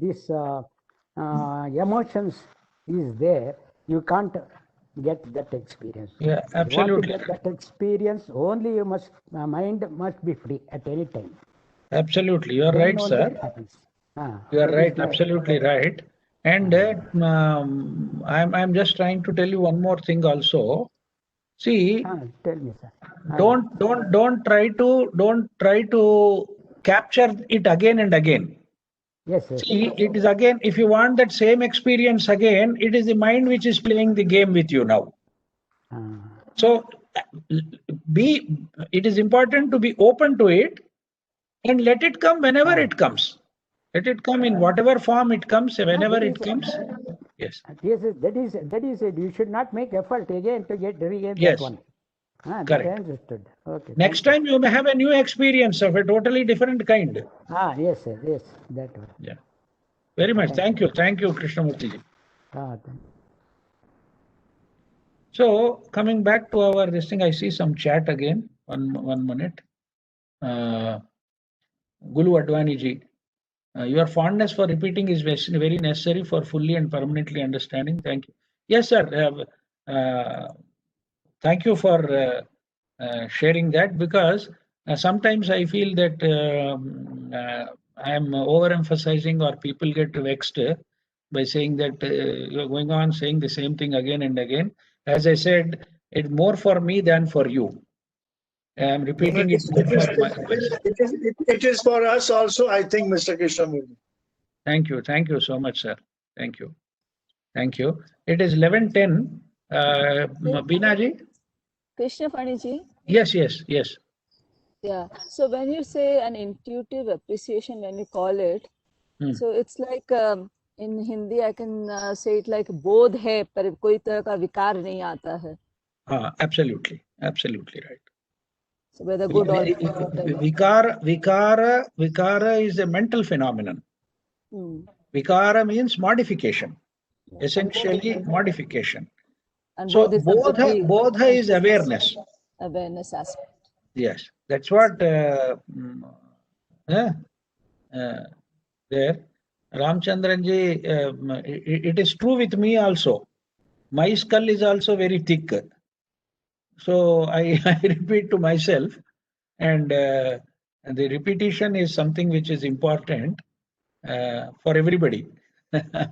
S7: this emotions is there, you can't get that experience.
S1: Yeah,
S7: If you want to
S1: absolutely.
S7: get that experience, only you must mind must be free at any time.
S1: Absolutely, you are
S7: Then
S1: right,
S7: only
S1: sir.
S7: it happens.
S1: You are
S7: that is
S1: right,
S7: my-
S1: absolutely right. And I'm just trying to tell you one more thing also. See,
S7: Tell me, sir.
S1: don't try to capture it again and again.
S7: Yes.
S1: See, it is again, if you want that same experience again, it is the mind which is playing the game with you now. So it is important to be open to it and let it come whenever it comes. Let it come in whatever form it comes, whenever it comes. Yes.
S7: Yes, that is it. You should not make effort again to regain
S1: Yes.
S7: that one. That
S1: Correct.
S7: I understood. Okay.
S1: Next time you may have a new experience of a totally different kind.
S7: Yes, sir. Yes, that one.
S1: Yeah. Very much. Thank you, Krishnamurthy ji.
S7: Thank you.
S1: So coming back to our this thing, I see some chat again. One minute. Gulu Advani ji, your fondness for repeating is very necessary for fully and permanently understanding. Thank you. Yes, sir. Thank you for sharing that, because sometimes I feel that I am overemphasizing or people get vexed by saying that you're going on saying the same thing again and again. As I said, it's more for me than for you. I'm repeating it.
S5: It is for us also, I think, Mr. Krishnamurthy.
S1: Thank you so much, sir. Thank you. It is 11:10. Beena ji?
S8: Krishnapani ji?
S1: Yes.
S8: Yeah. So when you say an intuitive appreciation, when you call it, so it's like in Hindi I can say it like bodh hai, par koi tarah ka vikar nahi aata hai.
S1: Absolutely right.
S8: So whether good or bad.
S1: Vikara is a mental phenomenon. Vikara means modification. Essentially modification.
S8: And
S1: So
S8: bodha
S1: bodha is awareness.
S8: Awareness aspect.
S1: Yes, that's what there. Ramchandranji, it is true with me also. My skull is also very thick. So I repeat to myself, and the repetition is something which is important for everybody.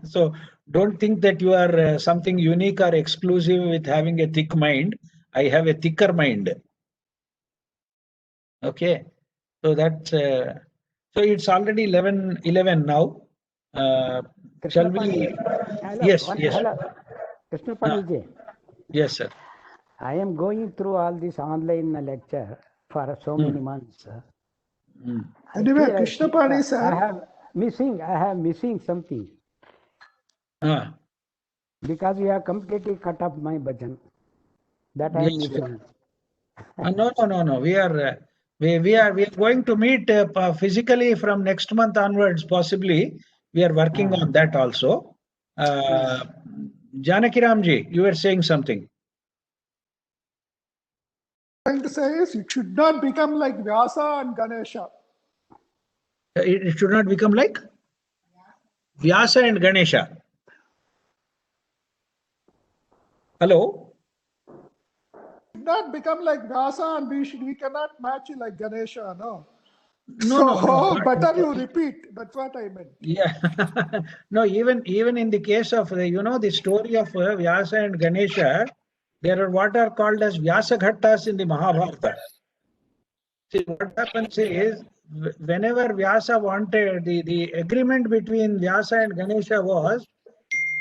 S1: So don't think that you are something unique or exclusive with having a thick mind. I have a thicker mind. Okay, so that's so it's already 11:11 now. Shall we? Yes.
S7: Hello, Krishnapani ji.
S1: Yes, sir.
S7: I am going through all this online lecture for so many months.
S5: Anyway, Krishnapani sir.
S7: I have missing something. Because you have completely cut off my bhajan. That I am missing.
S1: No. We are going to meet physically from next month onwards. Possibly, we are working on that also. Janakiramji, you were saying something.
S5: Trying to say is it should not become like Vyasa and Ganesha.
S1: It should not become like Vyasa and Ganesha. Hello?
S5: Not become like Vyasa, and we cannot match it like Ganesha, no.
S1: No.
S5: Better you repeat. That's what I meant.
S1: Yeah. No, even in the case of the story of Vyasa and Ganesha, there are what are called as Vyasa Ghattas in the Mahabharata. See, what happens is, whenever Vyasa wanted, the agreement between Vyasa and Ganesha was,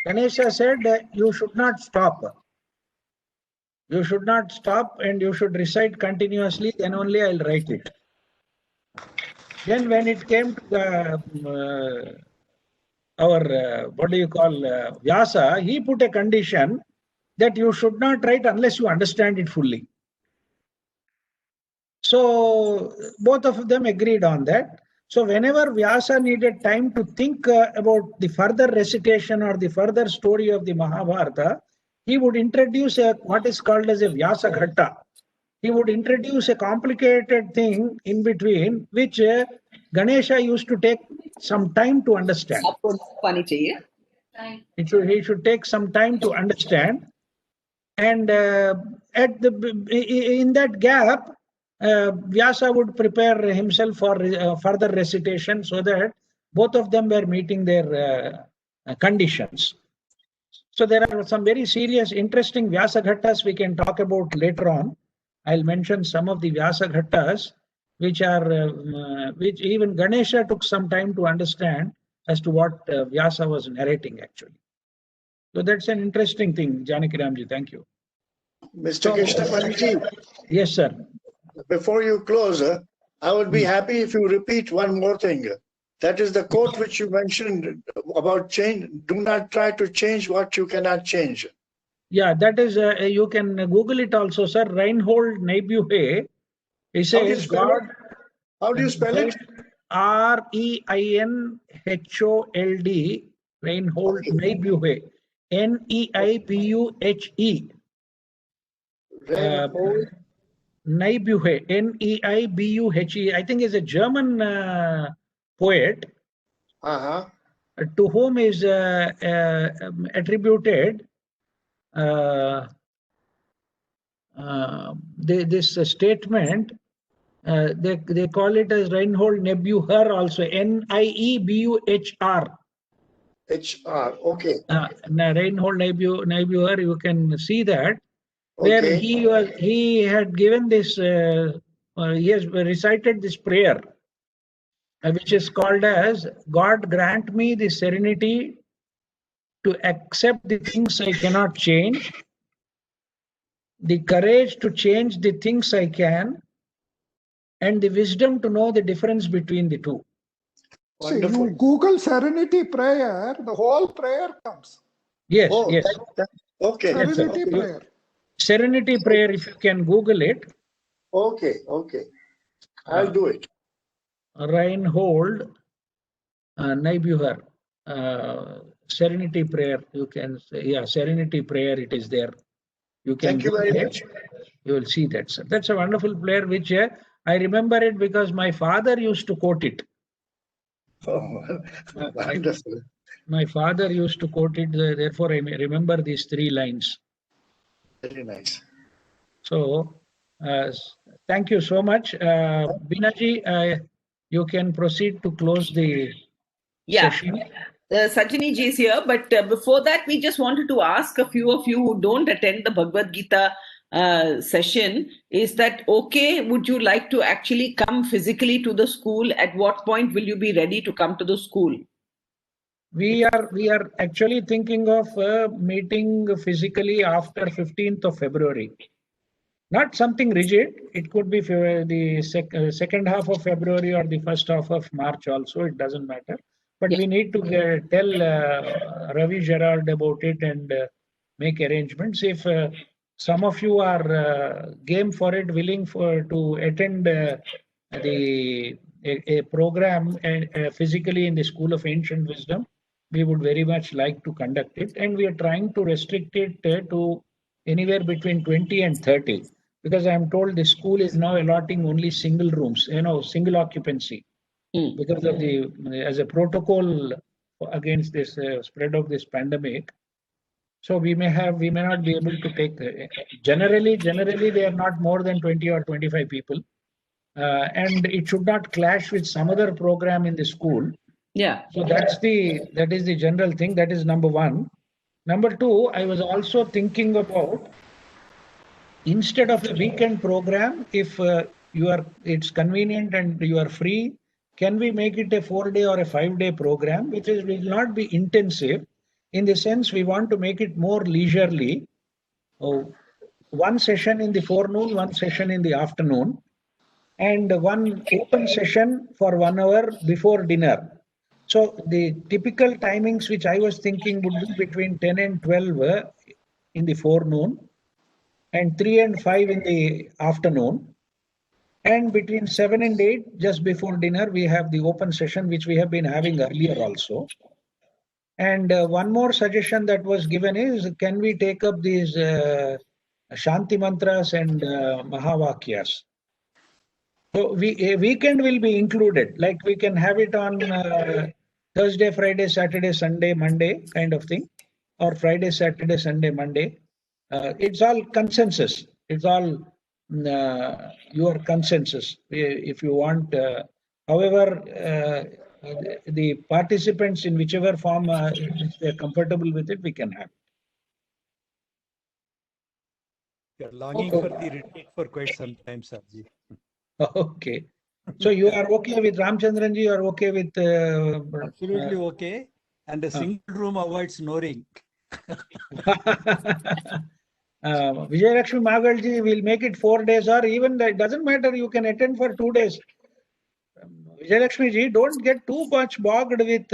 S1: Ganesha said you should not stop. You should not stop and you should recite continuously, then only I'll write it. Then when it came to what do you call, Vyasa, he put a condition that you should not write unless you understand it fully. So both of them agreed on that. So whenever Vyasa needed time to think about the further recitation or the further story of the Mahabharata, he would introduce what is called as a Vyasa Ghatta. He would introduce a complicated thing in between, which Ganesha used to take some time to understand. He should take some time to understand. And in that gap, Vyasa would prepare himself for further recitation so that both of them were meeting their conditions. So there are some very serious, interesting Vyasa Ghattas we can talk about later on. I'll mention some of the Vyasa Ghattas which even Ganesha took some time to understand as to what Vyasa was narrating actually. So that's an interesting thing, Janaki Ramji. Thank you.
S9: Mr. Krishnapani,
S1: yes, sir.
S9: Before you close, I would be happy if you repeat one more thing. That is the quote which you mentioned about change. Do not try to change what you cannot change.
S1: Yeah, that is, you can Google it also, sir. Reinhold Niebuhr. He says, God.
S9: How do you spell it?
S1: R-E-I-N-H-O-L-D. Reinhold Niebuhr. N-E-I-B-U-H-E. Niebuhr, N-E-I-B-U-H-E. I think is a German poet, to whom is attributed this statement. They call it as Reinhold Niebuhr also, N-I-E-B-U-H-R.
S9: H-R, okay.
S1: Reinhold Niebuhr, you can see that. Where he had given this, he has recited this prayer, which is called as, God grant me the serenity to accept the things I cannot change, the courage to change the things I can, and the wisdom to know the difference between the two.
S5: So you Google Serenity Prayer, the whole prayer comes.
S1: Yes, yes.
S9: Okay.
S5: Serenity Prayer.
S1: Serenity Prayer, if you can Google it.
S9: Okay, okay. I'll do it.
S1: Reinhold Niebuhr, Serenity Prayer, you can say, yeah, Serenity Prayer, it is there. You can.
S9: Thank you very much.
S1: You will see that, sir. That's a wonderful prayer, which I remember it because my father used to quote it.
S9: Oh, wonderful.
S1: My father used to quote it, therefore I remember these 3 lines.
S9: Very nice.
S1: So, thank you so much. Binaji, you can proceed to close the session.
S2: Sajani ji is here, but before that, we just wanted to ask a few of you who don't attend the Bhagavad Gita session, is that okay? Would you like to actually come physically to the school? At what point will you be ready to come to the school?
S1: We are actually thinking of meeting physically after 15th of February. Not something rigid. It could be the second half of February or the first half of March also. It doesn't matter. But we need to tell Ravi Gerard about it and make arrangements. If some of you are game for it, willing to attend a program physically in the School of Ancient Wisdom, we would very much like to conduct it. And we are trying to restrict it to anywhere between 20 and 30. Because I am told the school is now allotting only single rooms, single occupancy. Because of as a protocol against this spread of this pandemic. So we may not be able to take, generally they are not more than 20 or 25 people. And it should not clash with some other program in the school.
S2: Yeah.
S1: So that is the general thing. That is number 1. Number 2, I was also thinking about, instead of a weekend program, if it's convenient and you are free, can we make it a 4-day or a 5-day program, which will not be intensive, in the sense we want to make it more leisurely. one session in the forenoon, one session in the afternoon, and one open session for 1 hour before dinner. So the typical timings which I was thinking would be between 10 and 12 in the forenoon, and 3 and 5 in the afternoon. And between 7 and 8, just before dinner, we have the open session, which we have been having earlier also. And one more suggestion that was given is, can we take up these Shanti Mantras and Mahavakyas? So a weekend will be included, like we can have it on Thursday, Friday, Saturday, Sunday, Monday kind of thing, or Friday, Saturday, Sunday, Monday. It's all consensus. It's all your consensus. If you want, however, the participants in whichever form if they're comfortable with it, we can have.
S4: You're longing for the retreat for quite some time, Sarji.
S1: Okay. So you are okay with Ramchandranji, you are okay with...
S4: Absolutely okay. And a single room avoids snoring.
S1: Vijayalakshmi Magalji will make it 4 days, or even that doesn't matter, you can attend for 2 days. Vijayalakshmi ji, don't get too much bogged with...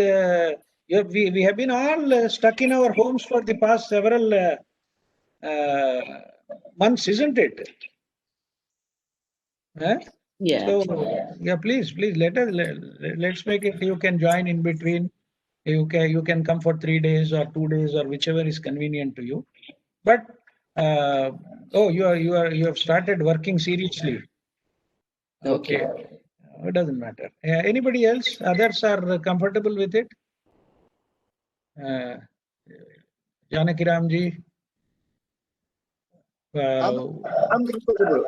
S1: we have been all stuck in our homes for the past several months, isn't it?
S2: Yeah.
S1: So yeah, please let's make it. You can join in between. You can come for 3 days or 2 days or whichever is convenient to you. But you have started working seriously. Okay. It doesn't matter. Anybody else? Others are comfortable with it? Janaki Ramji.
S9: I'm comfortable.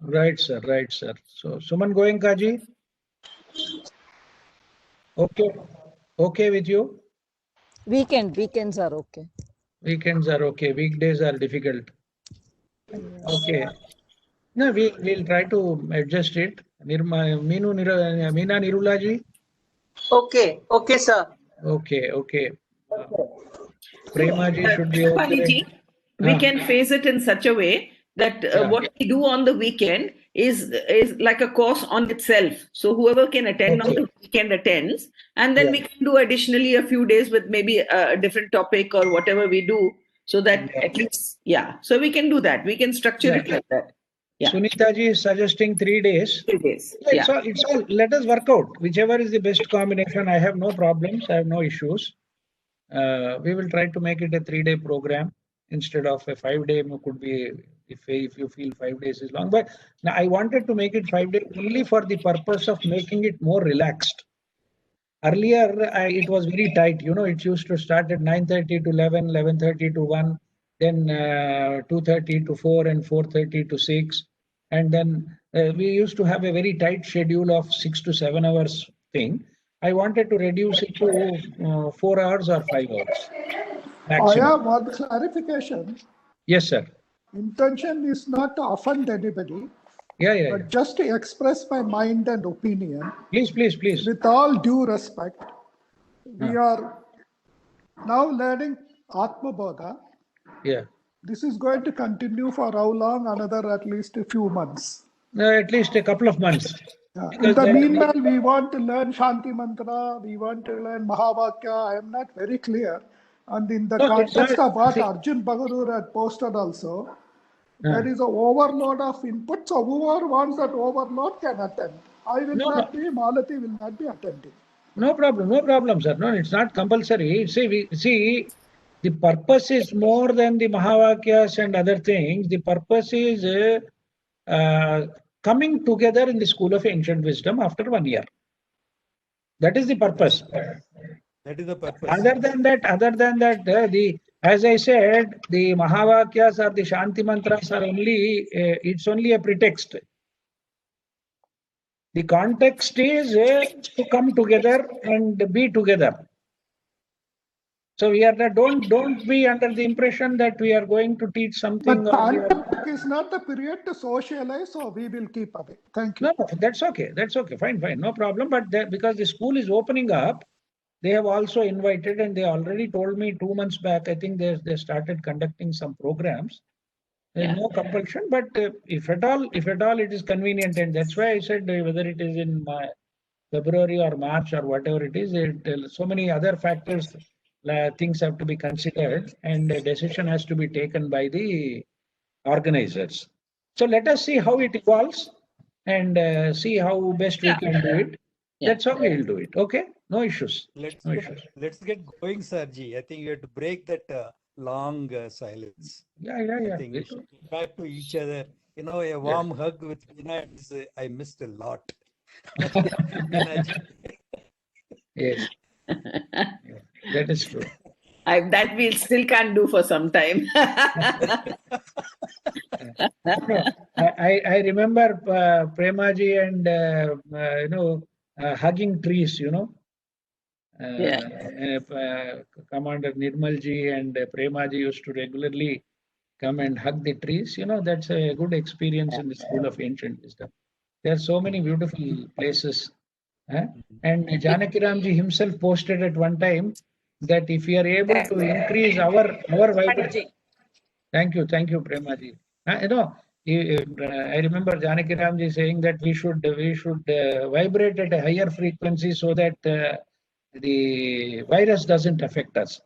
S1: Right, sir. Right, sir. So, Suman Goenka ji. Okay with you?
S8: Weekends are okay.
S1: Weekends are okay. Weekdays are difficult. Okay. No, we'll try to adjust it. Meena Nirula ji.
S10: Okay, sir.
S1: Okay. Prema ji should be okay.
S2: We can phase it in such a way that what we do on the weekend is like a course on itself. So whoever can attend on the weekend attends, and then we can do additionally a few days with maybe a different topic or whatever we do, so that at least, so we can do that. We can structure it like that.
S1: Sunita ji is suggesting 3 days.
S2: 3 days.
S1: It's all. Let us work out whichever is the best combination. I have no problems. I have no issues. We will try to make it a 3-day program instead of a 5-day. Could be if you feel 5 days is long. But now I wanted to make it 5 days only for the purpose of making it more relaxed. Earlier, it was very tight. It used to start at 9:30 to 11, 11:30 to 1. Then 2:30 to 4 and 4:30 to 6. And then we used to have a very tight schedule of 6 to 7 hours thing. I wanted to reduce it to 4 hours or 5 hours.
S5: I have one clarification.
S1: Yes, sir.
S5: Intention is not to offend anybody. But just to express my mind and opinion.
S1: Please.
S5: With all due respect, we are now learning Atma Bodha. This is going to continue for how long? Another at least a few months.
S1: At least a couple of months.
S5: In the meanwhile, we want to learn Shanti Mantra, we want to learn Mahavakya. I am not very clear. And in the context of what Arjun Bahadur had posted also, there is an overload of input. So whoever wants that overload can attend. I will not be, Malati will not be attending.
S1: No problem, sir. No, it's not compulsory. See, the purpose is more than the Mahavakyas and other things. The purpose is coming together in the school of ancient wisdom after 1 year. That is the purpose.
S4: That is the purpose.
S1: Other than that, as I said, the Mahavakyas or the Shanti Mantras are only, it's only a pretext. The context is to come together and be together. So we are don't be under the impression that we are going to teach something.
S5: But pandemic is not the period to socialize, so we will keep away. Thank you.
S1: No, that's okay. Fine. No problem. But because the school is opening up, they have also invited, and they already told me 2 months back, I think they started conducting some programs. There's
S2: Yeah.
S1: no compulsion, but if at all it is convenient, and that's why I said whether it is in February or March or whatever it is, so many other factors, things have to be considered, and a decision has to be taken by the organizers. So let us see how it evolves and see how best we can do it.
S2: Yeah.
S1: That's how we'll do it. Okay, no issues.
S4: Let's
S1: No
S4: get,
S1: issues.
S4: let's get going, Sarji. I think you have to break that long silence.
S1: Yeah.
S4: I think we should get back to each other. You know, a warm hug with Veena, I missed a lot.
S1: Yes. That is true.
S2: That we still can't do for some time.
S1: I remember Premaji and hugging trees. Commander Nirmalji and Premaji used to regularly come and hug the trees. That's a good experience in the School of Ancient Wisdom. There are so many beautiful places. And Janaki Ramji himself posted at one time that if we are able to increase our vibration. Thank you, Premaji. I remember Janaki Ramji saying that we should vibrate at a higher frequency so that the virus doesn't affect us.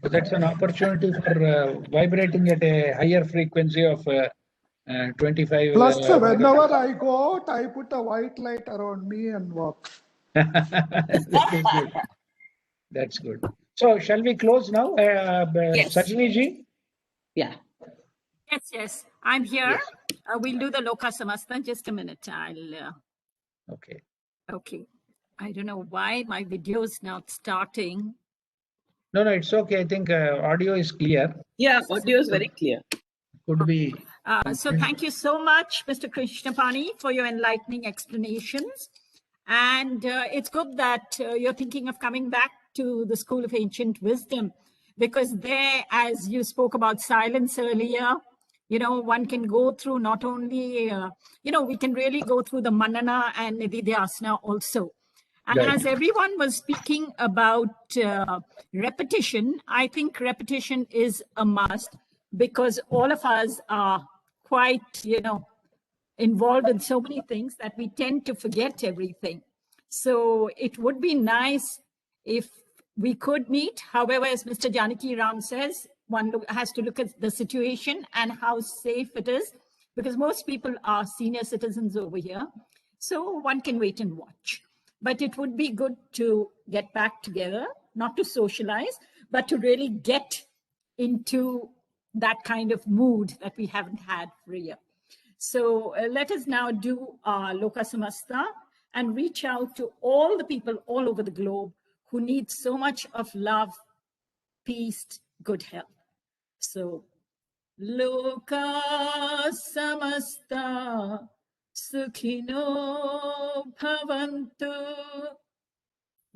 S1: So that's an opportunity for vibrating at a higher frequency of 25.
S5: Plus, whenever I go out, I put a white light around me and walk.
S1: That is good. That's good. So, shall we close now?
S2: Yes.
S1: Sajini ji?
S2: Yeah.
S11: Yes. I'm here.
S1: Yes.
S11: We'll do the Loka Samasta. Just a minute.
S1: Okay.
S11: Okay. I don't know why my video is not starting.
S1: No, it's okay. I think audio is clear.
S2: Yeah, audio is very clear.
S1: Could be.
S11: So thank you so much, Mr. Krishnapani, for your enlightening explanations. And it's good that you're thinking of coming back to the School of Ancient Wisdom, because there, as you spoke about silence earlier, one can go through not only, we can really go through the Manana and Nididhyasana also. And
S1: Right.
S11: as everyone was speaking about repetition, I think repetition is a must, because all of us are quite, involved in so many things that we tend to forget everything. So it would be nice if we could meet. However, as Mr. Janaki Ram says, one has to look at the situation and how safe it is, because most people are senior citizens over here. So one can wait and watch. But it would be good to get back together, not to socialize, but to really get into that kind of mood that we haven't had for a year. So let us now do our Loka Samasta and reach out to all the people all over the globe who need so much of love, peace, good health. So, Loka Samasta Sukhino Bhavantu.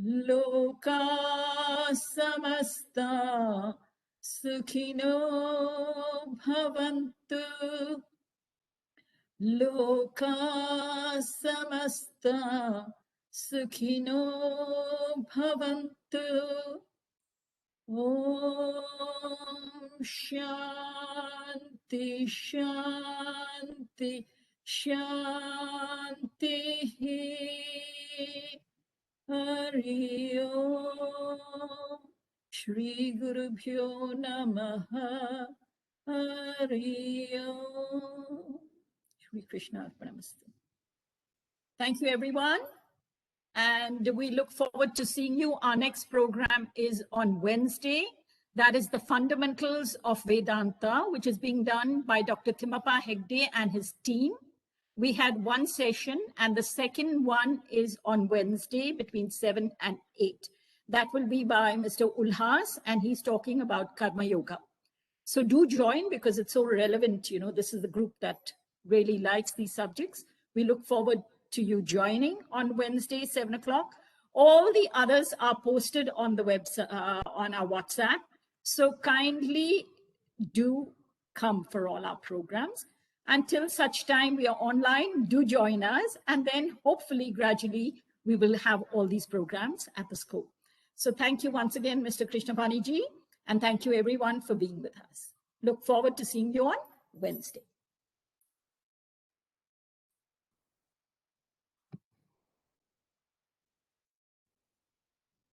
S11: Loka Samasta Sukhino Bhavantu. Loka Samasta Sukhino Bhavantu. Om Shanti Shanti Shanti. Hari Om. Shri Guru Bhyo Namaha. Hari Om. Shri Krishna Arpanamastu. Thank you, everyone. And we look forward to seeing you. Our next program is on Wednesday. That is the Fundamentals of Vedanta, which is being done by Dr. Timapa Hegde and his team. We had one session, and the second one is on Wednesday between 7 and 8. That will be by Mr. Ulhas, and he's talking about Karma Yoga. So do join, because it's so relevant. This is the group that really likes these subjects. We look forward to you joining on Wednesday, 7 o'clock. All the others are posted on the website, on our WhatsApp. So kindly do come for all our programs. Until such time we are online, do join us. And then hopefully gradually we will have all these programs at the school. So thank you once again, Mr. Krishnapani ji, and thank you everyone for being with us. Look forward to seeing you on Wednesday.